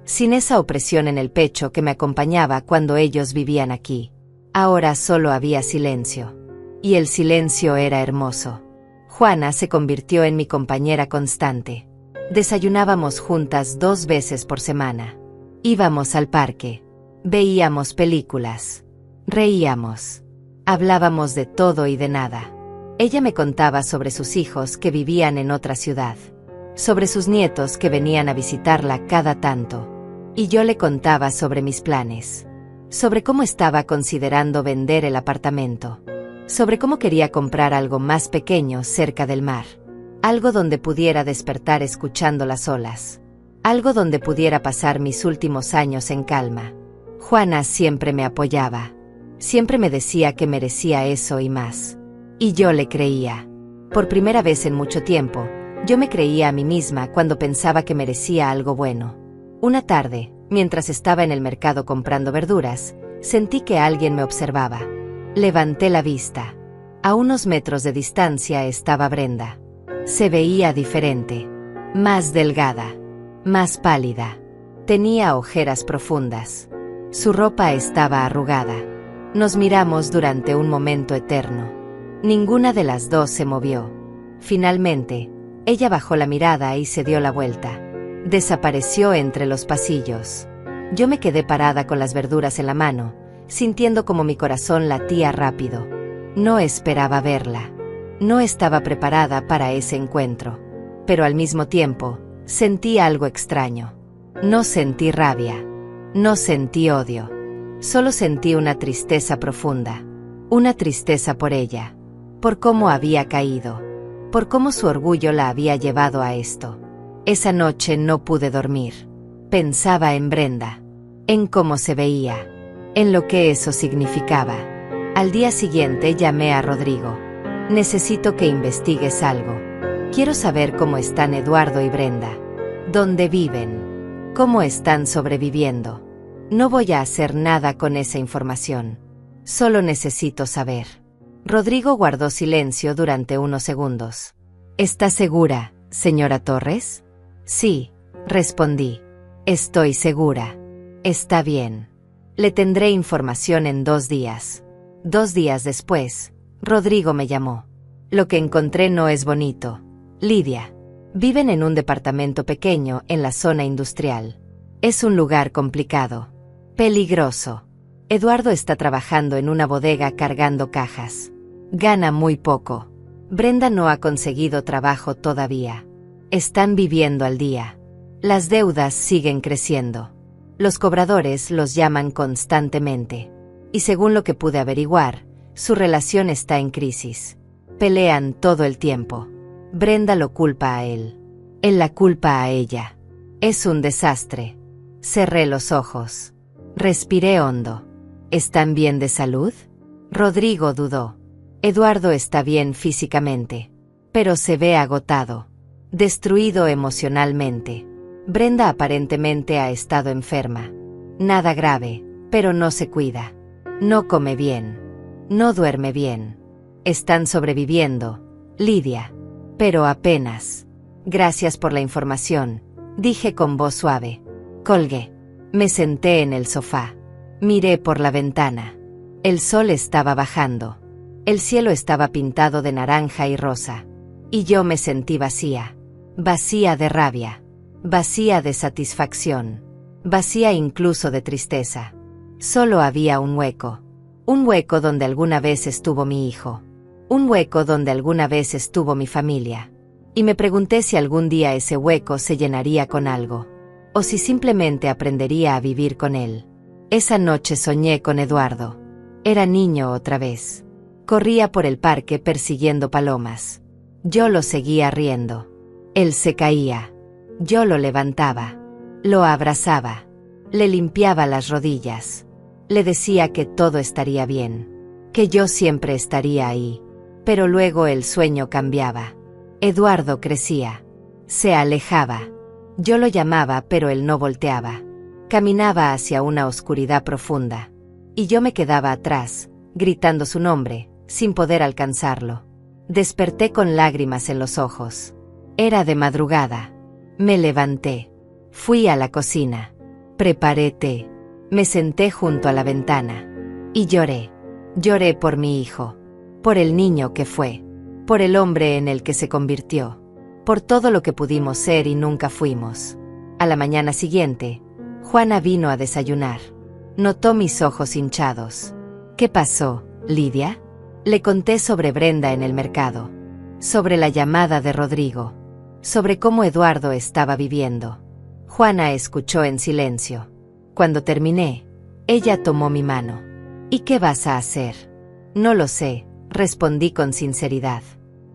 Sin esa opresión en el pecho que me acompañaba cuando ellos vivían aquí. Ahora solo había silencio. Y el silencio era hermoso. Juana se convirtió en mi compañera constante. Desayunábamos juntas 2 veces por semana. Íbamos al parque. Veíamos películas. Reíamos. Hablábamos de todo y de nada. Ella me contaba sobre sus hijos que vivían en otra ciudad. Sobre sus nietos que venían a visitarla cada tanto. Y yo le contaba sobre mis planes. Sobre cómo estaba considerando vender el apartamento. Sobre cómo quería comprar algo más pequeño cerca del mar. Algo donde pudiera despertar escuchando las olas. Algo donde pudiera pasar mis últimos años en calma. Juana siempre me apoyaba. Siempre me decía que merecía eso y más. Y yo le creía. Por primera vez en mucho tiempo, yo me creía a mí misma cuando pensaba que merecía algo bueno. Una tarde, mientras estaba en el mercado comprando verduras, sentí que alguien me observaba. Levanté la vista. A unos metros de distancia estaba Brenda. Se veía diferente. Más delgada. Más pálida. Tenía ojeras profundas. Su ropa estaba arrugada. Nos miramos durante un momento eterno. Ninguna de las dos se movió. Finalmente, ella bajó la mirada y se dio la vuelta. Desapareció entre los pasillos. Yo me quedé parada con las verduras en la mano, sintiendo como mi corazón latía rápido. No esperaba verla. No estaba preparada para ese encuentro. Pero al mismo tiempo, sentí algo extraño. No sentí rabia. No sentí odio. Solo sentí una tristeza profunda. Una tristeza por ella. Por cómo había caído. Por cómo su orgullo la había llevado a esto. Esa noche no pude dormir. Pensaba en Brenda. En cómo se veía. En lo que eso significaba. Al día siguiente llamé a Rodrigo. Necesito que investigues algo. Quiero saber cómo están Eduardo y Brenda. ¿Dónde viven? ¿Cómo están sobreviviendo? No voy a hacer nada con esa información. Solo necesito saber. Rodrigo guardó silencio durante unos segundos. ¿Está segura, señora Torres? Sí, respondí. Estoy segura. Está bien. Le tendré información en 2 días. 2 días después, Rodrigo me llamó. Lo que encontré no es bonito. Lidia. Viven en un departamento pequeño en la zona industrial. Es un lugar complicado. Peligroso. Eduardo está trabajando en una bodega cargando cajas. Gana muy poco. Brenda no ha conseguido trabajo todavía. Están viviendo al día. Las deudas siguen creciendo. Los cobradores los llaman constantemente. Y según lo que pude averiguar, su relación está en crisis. Pelean todo el tiempo. Brenda lo culpa a él. Él la culpa a ella. Es un desastre. Cerré los ojos. Respiré hondo. ¿Están bien de salud? Rodrigo dudó. Eduardo está bien físicamente, pero se ve agotado, destruido emocionalmente. Brenda aparentemente ha estado enferma. Nada grave, pero no se cuida. No come bien. No duerme bien. Están sobreviviendo, Lidia. Pero apenas. Gracias por la información, dije con voz suave. Colgué. Me senté en el sofá. Miré por la ventana. El sol estaba bajando. El cielo estaba pintado de naranja y rosa. Y yo me sentí vacía. Vacía de rabia. Vacía de satisfacción. Vacía incluso de tristeza. Solo había un hueco. Un hueco donde alguna vez estuvo mi hijo. Un hueco donde alguna vez estuvo mi familia. Y me pregunté si algún día ese hueco se llenaría con algo. O si simplemente aprendería a vivir con él. Esa noche soñé con Eduardo. Era niño otra vez. Corría por el parque persiguiendo palomas. Yo lo seguía riendo. Él se caía. Yo lo levantaba. Lo abrazaba. Le limpiaba las rodillas. Le decía que todo estaría bien. Que yo siempre estaría ahí. Pero luego el sueño cambiaba. Eduardo crecía. Se alejaba. Yo lo llamaba, pero él no volteaba. Caminaba hacia una oscuridad profunda. Y yo me quedaba atrás, gritando su nombre, sin poder alcanzarlo. Desperté con lágrimas en los ojos. Era de madrugada. Me levanté. Fui a la cocina. Preparé té. Me senté junto a la ventana. Y lloré. Lloré por mi hijo. Por el niño que fue. Por el hombre en el que se convirtió. Por todo lo que pudimos ser y nunca fuimos. A la mañana siguiente, Juana vino a desayunar. Notó mis ojos hinchados. ¿Qué pasó, Lidia? Le conté sobre Brenda en el mercado. Sobre la llamada de Rodrigo. Sobre cómo Eduardo estaba viviendo. Juana escuchó en silencio. Cuando terminé, ella tomó mi mano. ¿Y qué vas a hacer? No lo sé, respondí con sinceridad.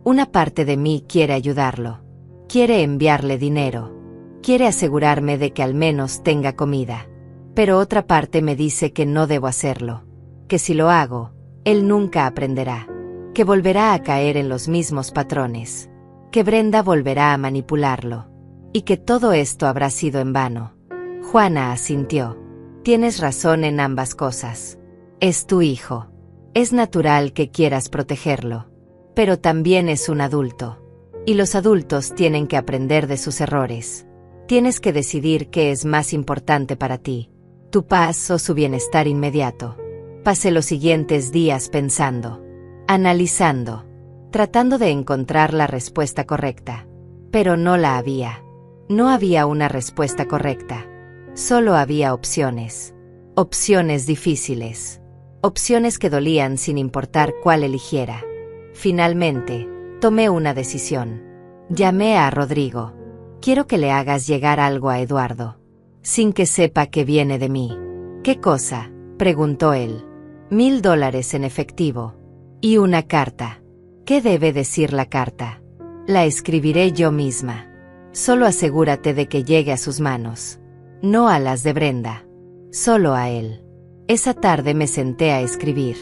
Una parte de mí quiere ayudarlo. Quiere enviarle dinero. Quiere asegurarme de que al menos tenga comida. Pero otra parte me dice que no debo hacerlo. Que si lo hago, él nunca aprenderá. Que volverá a caer en los mismos patrones. Que Brenda volverá a manipularlo. Y que todo esto habrá sido en vano. Juana asintió. Tienes razón en ambas cosas. Es tu hijo. Es natural que quieras protegerlo. Pero también es un adulto. Y los adultos tienen que aprender de sus errores. Tienes que decidir qué es más importante para ti. Tu paz o su bienestar inmediato. Pasé los siguientes días pensando. Analizando. Tratando de encontrar la respuesta correcta. Pero no la había. No había una respuesta correcta. Solo había opciones. Opciones difíciles. Opciones que dolían sin importar cuál eligiera. Finalmente, tomé una decisión. Llamé a Rodrigo. Quiero que le hagas llegar algo a Eduardo. Sin que sepa que viene de mí. ¿Qué cosa?, preguntó él. $1000 en efectivo. Y una carta. ¿Qué debe decir la carta? La escribiré yo misma. Solo asegúrate de que llegue a sus manos. No a las de Brenda. Solo a él. Esa tarde me senté a escribir.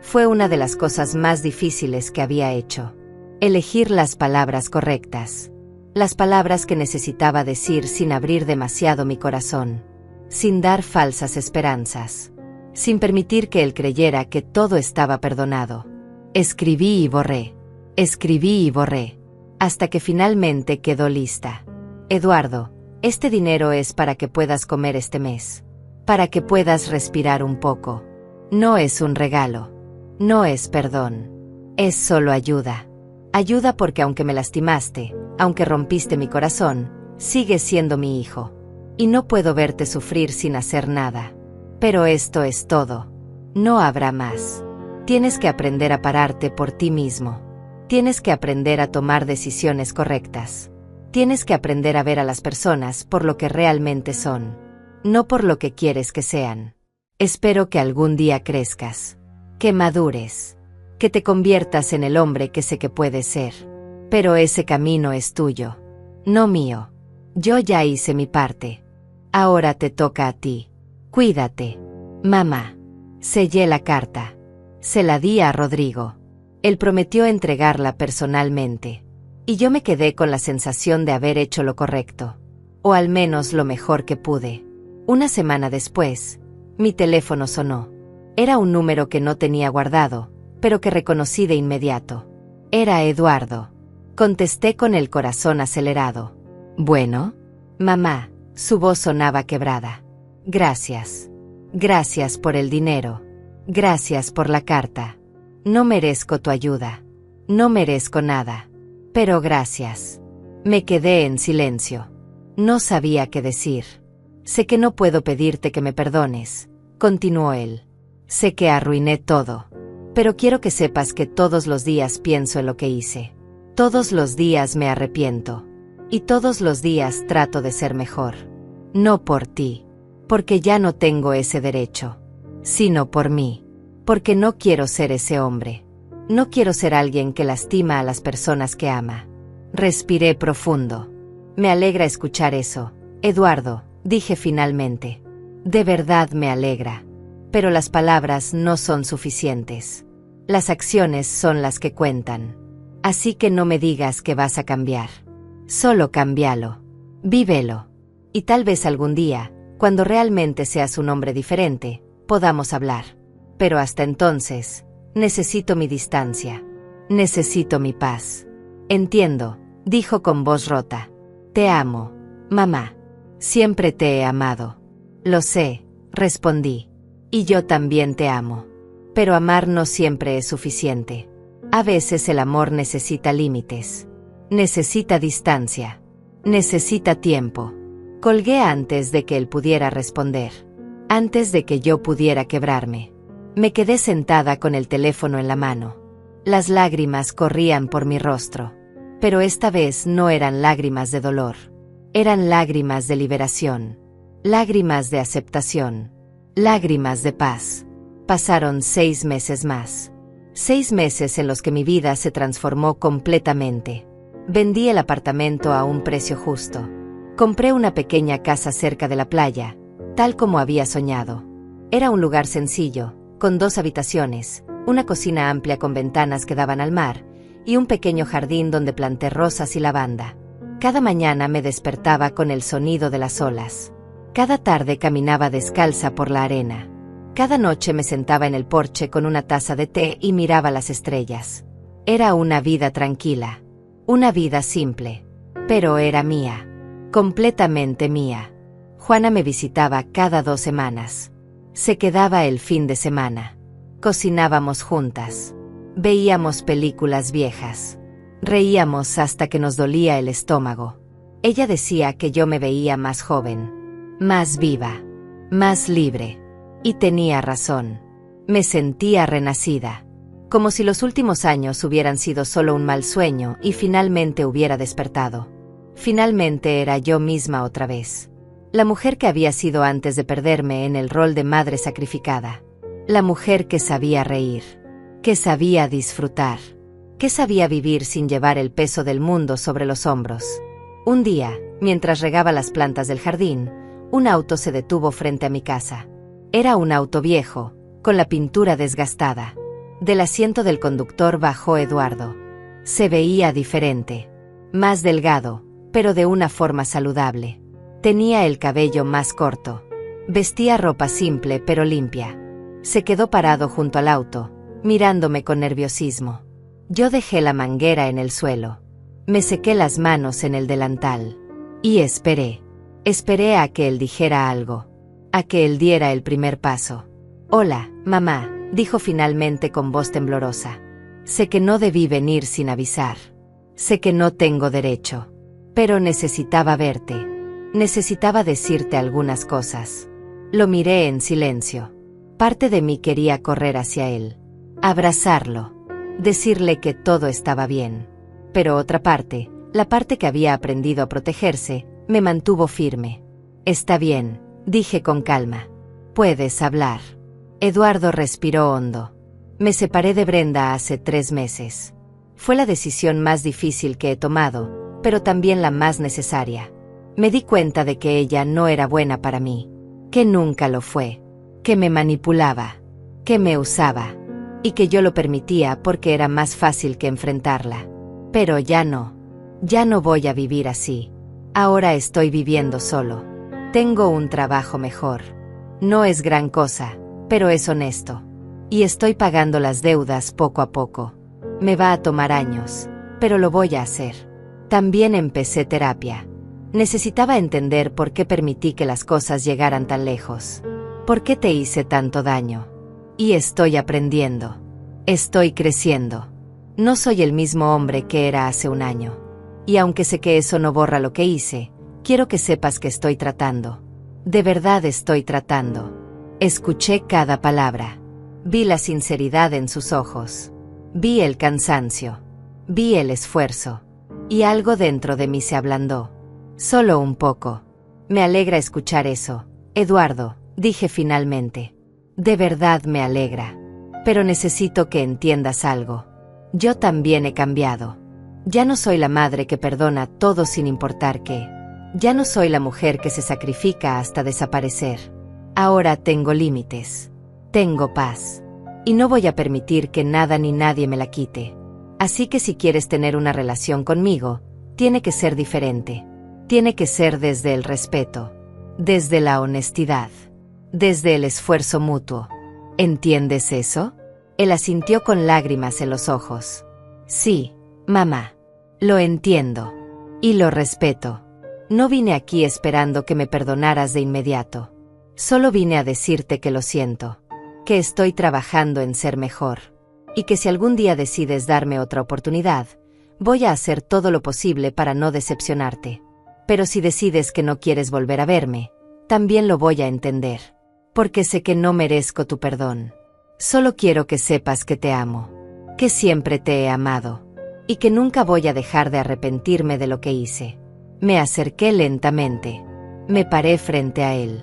Fue una de las cosas más difíciles que había hecho. Elegir las palabras correctas. Las palabras que necesitaba decir sin abrir demasiado mi corazón. Sin dar falsas esperanzas. Sin permitir que él creyera que todo estaba perdonado. Escribí y borré. Escribí y borré. Hasta que finalmente quedó lista. Eduardo, este dinero es para que puedas comer este mes. Para que puedas respirar un poco. No es un regalo. No es perdón. Es solo ayuda. Ayuda porque aunque me lastimaste, aunque rompiste mi corazón, sigues siendo mi hijo. Y no puedo verte sufrir sin hacer nada. Pero esto es todo. No habrá más. Tienes que aprender a pararte por ti mismo. Tienes que aprender a tomar decisiones correctas. Tienes que aprender a ver a las personas por lo que realmente son, no por lo que quieres que sean. Espero que algún día crezcas, que madures, que te conviertas en el hombre que sé que puedes ser. Pero ese camino es tuyo, no mío. Yo ya hice mi parte. Ahora te toca a ti. Cuídate. Mamá. Sellé la carta. Se la di a Rodrigo. Él prometió entregarla personalmente. Y yo me quedé con la sensación de haber hecho lo correcto. O al menos lo mejor que pude. Una semana después, mi teléfono sonó. Era un número que no tenía guardado, pero que reconocí de inmediato. Era Eduardo. Contesté con el corazón acelerado. ¿Bueno? Mamá, su voz sonaba quebrada. Gracias. Gracias por el dinero. Gracias por la carta. No merezco tu ayuda. No merezco nada. Pero gracias. Me quedé en silencio. No sabía qué decir. Sé que no puedo pedirte que me perdones, continuó él. Sé que arruiné todo. Pero quiero que sepas que todos los días pienso en lo que hice. Todos los días me arrepiento. Y todos los días trato de ser mejor. No por ti, porque ya no tengo ese derecho. Sino por mí. Porque no quiero ser ese hombre. No quiero ser alguien que lastima a las personas que ama. Respiré profundo. Me alegra escuchar eso, Eduardo, dije finalmente. De verdad me alegra. Pero las palabras no son suficientes. Las acciones son las que cuentan. Así que no me digas que vas a cambiar. Solo cámbialo. Vívelo. Y tal vez algún día, cuando realmente seas un hombre diferente, podamos hablar. Pero hasta entonces, necesito mi distancia. Necesito mi paz. Entiendo, dijo con voz rota. Te amo, mamá. Siempre te he amado. Lo sé, respondí. Y yo también te amo. Pero amar no siempre es suficiente. A veces el amor necesita límites. Necesita distancia. Necesita tiempo. Colgué antes de que él pudiera responder. Antes de que yo pudiera quebrarme. Me quedé sentada con el teléfono en la mano. Las lágrimas corrían por mi rostro. Pero esta vez no eran lágrimas de dolor. Eran lágrimas de liberación. Lágrimas de aceptación. Lágrimas de paz. Pasaron 6 meses más. 6 meses en los que mi vida se transformó completamente. Vendí el apartamento a un precio justo. Compré una pequeña casa cerca de la playa, tal como había soñado. Era un lugar sencillo, con 2 habitaciones, una cocina amplia con ventanas que daban al mar, y un pequeño jardín donde planté rosas y lavanda. Cada mañana me despertaba con el sonido de las olas. Cada tarde caminaba descalza por la arena. Cada noche me sentaba en el porche con una taza de té y miraba las estrellas. Era una vida tranquila. Una vida simple. Pero era mía. Completamente mía. Juana me visitaba cada 2 semanas. Se quedaba el fin de semana. Cocinábamos juntas. Veíamos películas viejas. Reíamos hasta que nos dolía el estómago. Ella decía que yo me veía más joven, más viva, más libre. Y tenía razón. Me sentía renacida. Como si los últimos años hubieran sido solo un mal sueño y finalmente hubiera despertado. Finalmente era yo misma otra vez. La mujer que había sido antes de perderme en el rol de madre sacrificada. La mujer que sabía reír. Que sabía disfrutar. Que sabía vivir sin llevar el peso del mundo sobre los hombros. Un día, mientras regaba las plantas del jardín, un auto se detuvo frente a mi casa. Era un auto viejo, con la pintura desgastada. Del asiento del conductor bajó Eduardo. Se veía diferente. Más delgado, pero de una forma saludable. Tenía el cabello más corto. Vestía ropa simple pero limpia. Se quedó parado junto al auto, mirándome con nerviosismo. Yo dejé la manguera en el suelo. Me sequé las manos en el delantal. Y esperé. Esperé a que él dijera algo. A que él diera el primer paso. Hola, mamá, dijo finalmente con voz temblorosa. Sé que no debí venir sin avisar. Sé que no tengo derecho. Pero necesitaba verte. Necesitaba decirte algunas cosas. Lo miré en silencio. Parte de mí quería correr hacia él. Abrazarlo. Decirle que todo estaba bien. Pero otra parte, la parte que había aprendido a protegerse, me mantuvo firme. Está bien, dije con calma. Puedes hablar. Eduardo respiró hondo. Me separé de Brenda hace 3 meses. Fue la decisión más difícil que he tomado, pero también la más necesaria. Me di cuenta de que ella no era buena para mí, que nunca lo fue, que me manipulaba, que me usaba, y que yo lo permitía porque era más fácil que enfrentarla. Pero ya no voy a vivir así. Ahora estoy viviendo solo. Tengo un trabajo mejor. No es gran cosa, pero es honesto. Y estoy pagando las deudas poco a poco. Me va a tomar años, pero lo voy a hacer. También empecé terapia. Necesitaba entender por qué permití que las cosas llegaran tan lejos. ¿Por qué te hice tanto daño? Y estoy aprendiendo. Estoy creciendo. No soy el mismo hombre que era hace un año. Y aunque sé que eso no borra lo que hice, quiero que sepas que estoy tratando. De verdad estoy tratando. Escuché cada palabra. Vi la sinceridad en sus ojos. Vi el cansancio. Vi el esfuerzo. Y algo dentro de mí se ablandó. Solo un poco. Me alegra escuchar eso, Eduardo, dije finalmente. De verdad me alegra. Pero necesito que entiendas algo. Yo también he cambiado. Ya no soy la madre que perdona todo sin importar qué. Ya no soy la mujer que se sacrifica hasta desaparecer. Ahora tengo límites. Tengo paz. Y no voy a permitir que nada ni nadie me la quite. Así que si quieres tener una relación conmigo, tiene que ser diferente. Tiene que ser desde el respeto. Desde la honestidad. Desde el esfuerzo mutuo. ¿Entiendes eso? Él asintió con lágrimas en los ojos. Sí, mamá. Lo entiendo. Y lo respeto. No vine aquí esperando que me perdonaras de inmediato. Solo vine a decirte que lo siento. Que estoy trabajando en ser mejor. Y que si algún día decides darme otra oportunidad, voy a hacer todo lo posible para no decepcionarte. Pero si decides que no quieres volver a verme, también lo voy a entender. Porque sé que no merezco tu perdón. Solo quiero que sepas que te amo. Que siempre te he amado. Y que nunca voy a dejar de arrepentirme de lo que hice. Me acerqué lentamente. Me paré frente a él.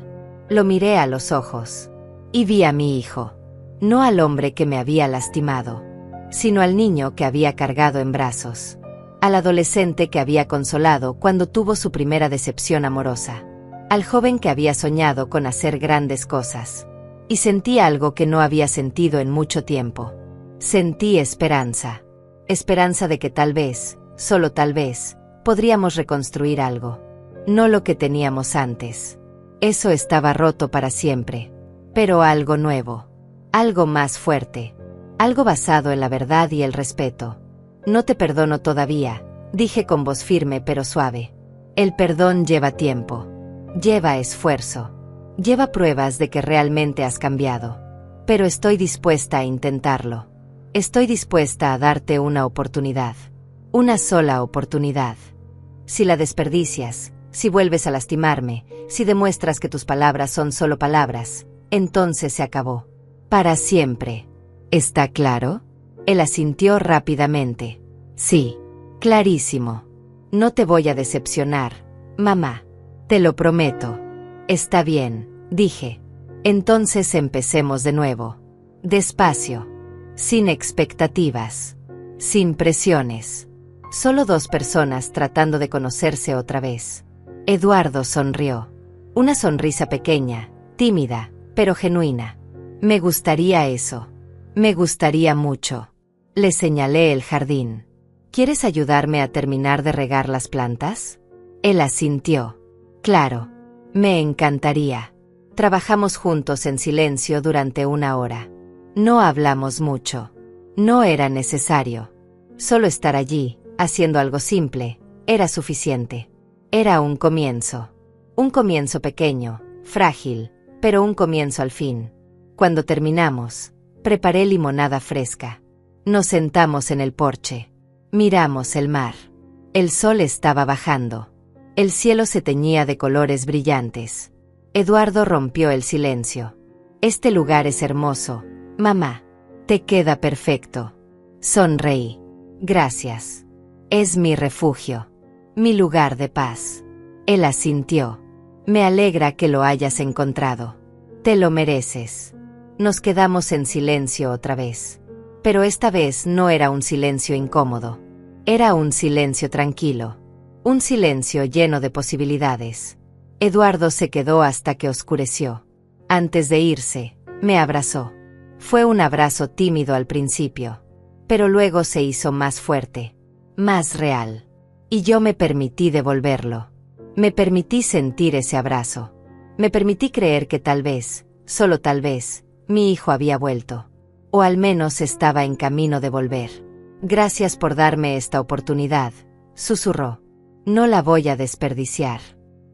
Lo miré a los ojos. Y vi a mi hijo. No al hombre que me había lastimado, sino al niño que había cargado en brazos. Al adolescente que había consolado cuando tuvo su primera decepción amorosa. Al joven que había soñado con hacer grandes cosas. Y sentí algo que no había sentido en mucho tiempo. Sentí esperanza. Esperanza de que tal vez, solo tal vez, podríamos reconstruir algo. No lo que teníamos antes. Eso estaba roto para siempre. Pero algo nuevo. Algo más fuerte. Algo basado en la verdad y el respeto. No te perdono todavía, dije con voz firme pero suave. El perdón lleva tiempo. Lleva esfuerzo. Lleva pruebas de que realmente has cambiado. Pero estoy dispuesta a intentarlo. Estoy dispuesta a darte una oportunidad. Una sola oportunidad. Si la desperdicias, si vuelves a lastimarme, si demuestras que tus palabras son solo palabras, entonces se acabó. Para siempre. ¿Está claro? Él asintió rápidamente. Sí, clarísimo. No te voy a decepcionar, mamá. Te lo prometo. Está bien, dije. Entonces empecemos de nuevo. Despacio. Sin expectativas. Sin presiones. Solo 2 personas tratando de conocerse otra vez. Eduardo sonrió. Una sonrisa pequeña, tímida, pero genuina. Me gustaría eso. Me gustaría mucho. Le señalé el jardín. ¿Quieres ayudarme a terminar de regar las plantas? Él asintió. Claro. Me encantaría. Trabajamos juntos en silencio durante 1 hora. No hablamos mucho. No era necesario. Solo estar allí, haciendo algo simple, era suficiente. Era un comienzo. Un comienzo pequeño, frágil, pero un comienzo al fin. Cuando terminamos, preparé limonada fresca. Nos sentamos en el porche. Miramos el mar. El sol estaba bajando. El cielo se teñía de colores brillantes. Eduardo rompió el silencio. Este lugar es hermoso, mamá. Te queda perfecto. Sonreí. Gracias. Es mi refugio. Mi lugar de paz. Él asintió. Me alegra que lo hayas encontrado. Te lo mereces. Nos quedamos en silencio otra vez. Pero esta vez no era un silencio incómodo. Era un silencio tranquilo. Un silencio lleno de posibilidades. Eduardo se quedó hasta que oscureció. Antes de irse, me abrazó. Fue un abrazo tímido al principio, pero luego se hizo más fuerte, más real. Y yo me permití devolverlo. Me permití sentir ese abrazo. Me permití creer que tal vez, solo tal vez, mi hijo había vuelto. O al menos estaba en camino de volver. Gracias por darme esta oportunidad, susurró. No la voy a desperdiciar.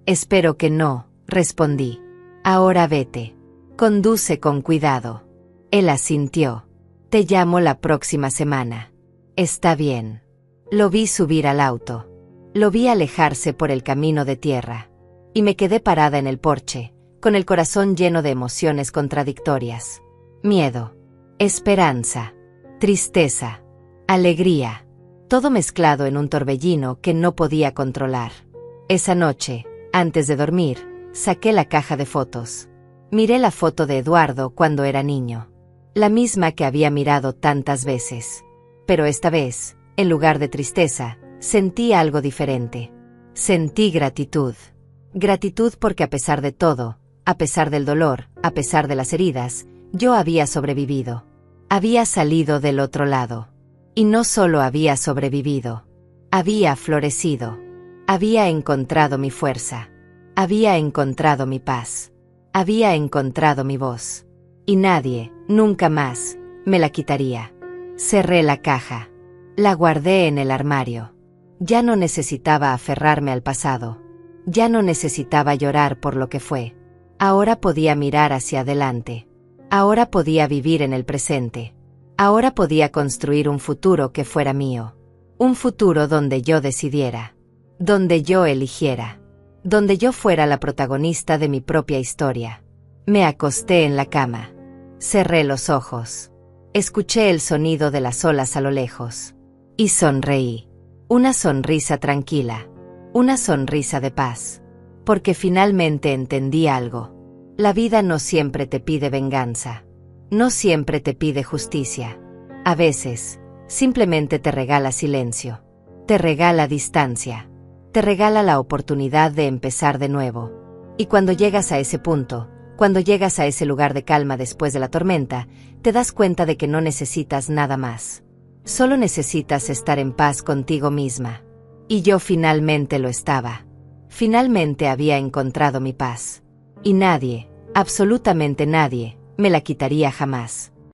Espero que no, respondí. Ahora vete. Conduce con cuidado. Él asintió. Te llamo la próxima semana. Está bien. Lo vi subir al auto. Lo vi alejarse por el camino de tierra. Y me quedé parada en el porche, con el corazón lleno de emociones contradictorias. Miedo. Esperanza. Tristeza. Alegría. Todo mezclado en un torbellino que no podía controlar. Esa noche, antes de dormir, saqué la caja de fotos. Miré la foto de Eduardo cuando era niño. La misma que había mirado tantas veces. Pero esta vez, en lugar de tristeza, sentí algo diferente. Sentí gratitud. Gratitud porque a pesar de todo, a pesar del dolor, a pesar de las heridas, yo había sobrevivido. Había salido del otro lado. Y no solo había sobrevivido. Había florecido. Había encontrado mi fuerza. Había encontrado mi paz. Había encontrado mi voz. Y nadie, nunca más, me la quitaría. Cerré la caja. La guardé en el armario. Ya no necesitaba aferrarme al pasado. Ya no necesitaba llorar por lo que fue. Ahora podía mirar hacia adelante. Ahora podía vivir en el presente. Ahora podía construir un futuro que fuera mío. Un futuro donde yo decidiera. Donde yo eligiera. Donde yo fuera la protagonista de mi propia historia. Me acosté en la cama. Cerré los ojos. Escuché el sonido de las olas a lo lejos. Y sonreí. Una sonrisa tranquila. Una sonrisa de paz. Porque finalmente entendí algo. La vida no siempre te pide venganza. No siempre te pide justicia. A veces, simplemente te regala silencio. Te regala distancia. Te regala la oportunidad de empezar de nuevo. Y cuando llegas a ese punto, cuando llegas a ese lugar de calma después de la tormenta, te das cuenta de que no necesitas nada más. Solo necesitas estar en paz contigo misma. Y yo finalmente lo estaba. Finalmente había encontrado mi paz. Y nadie, absolutamente nadie, me la quitaría jamás.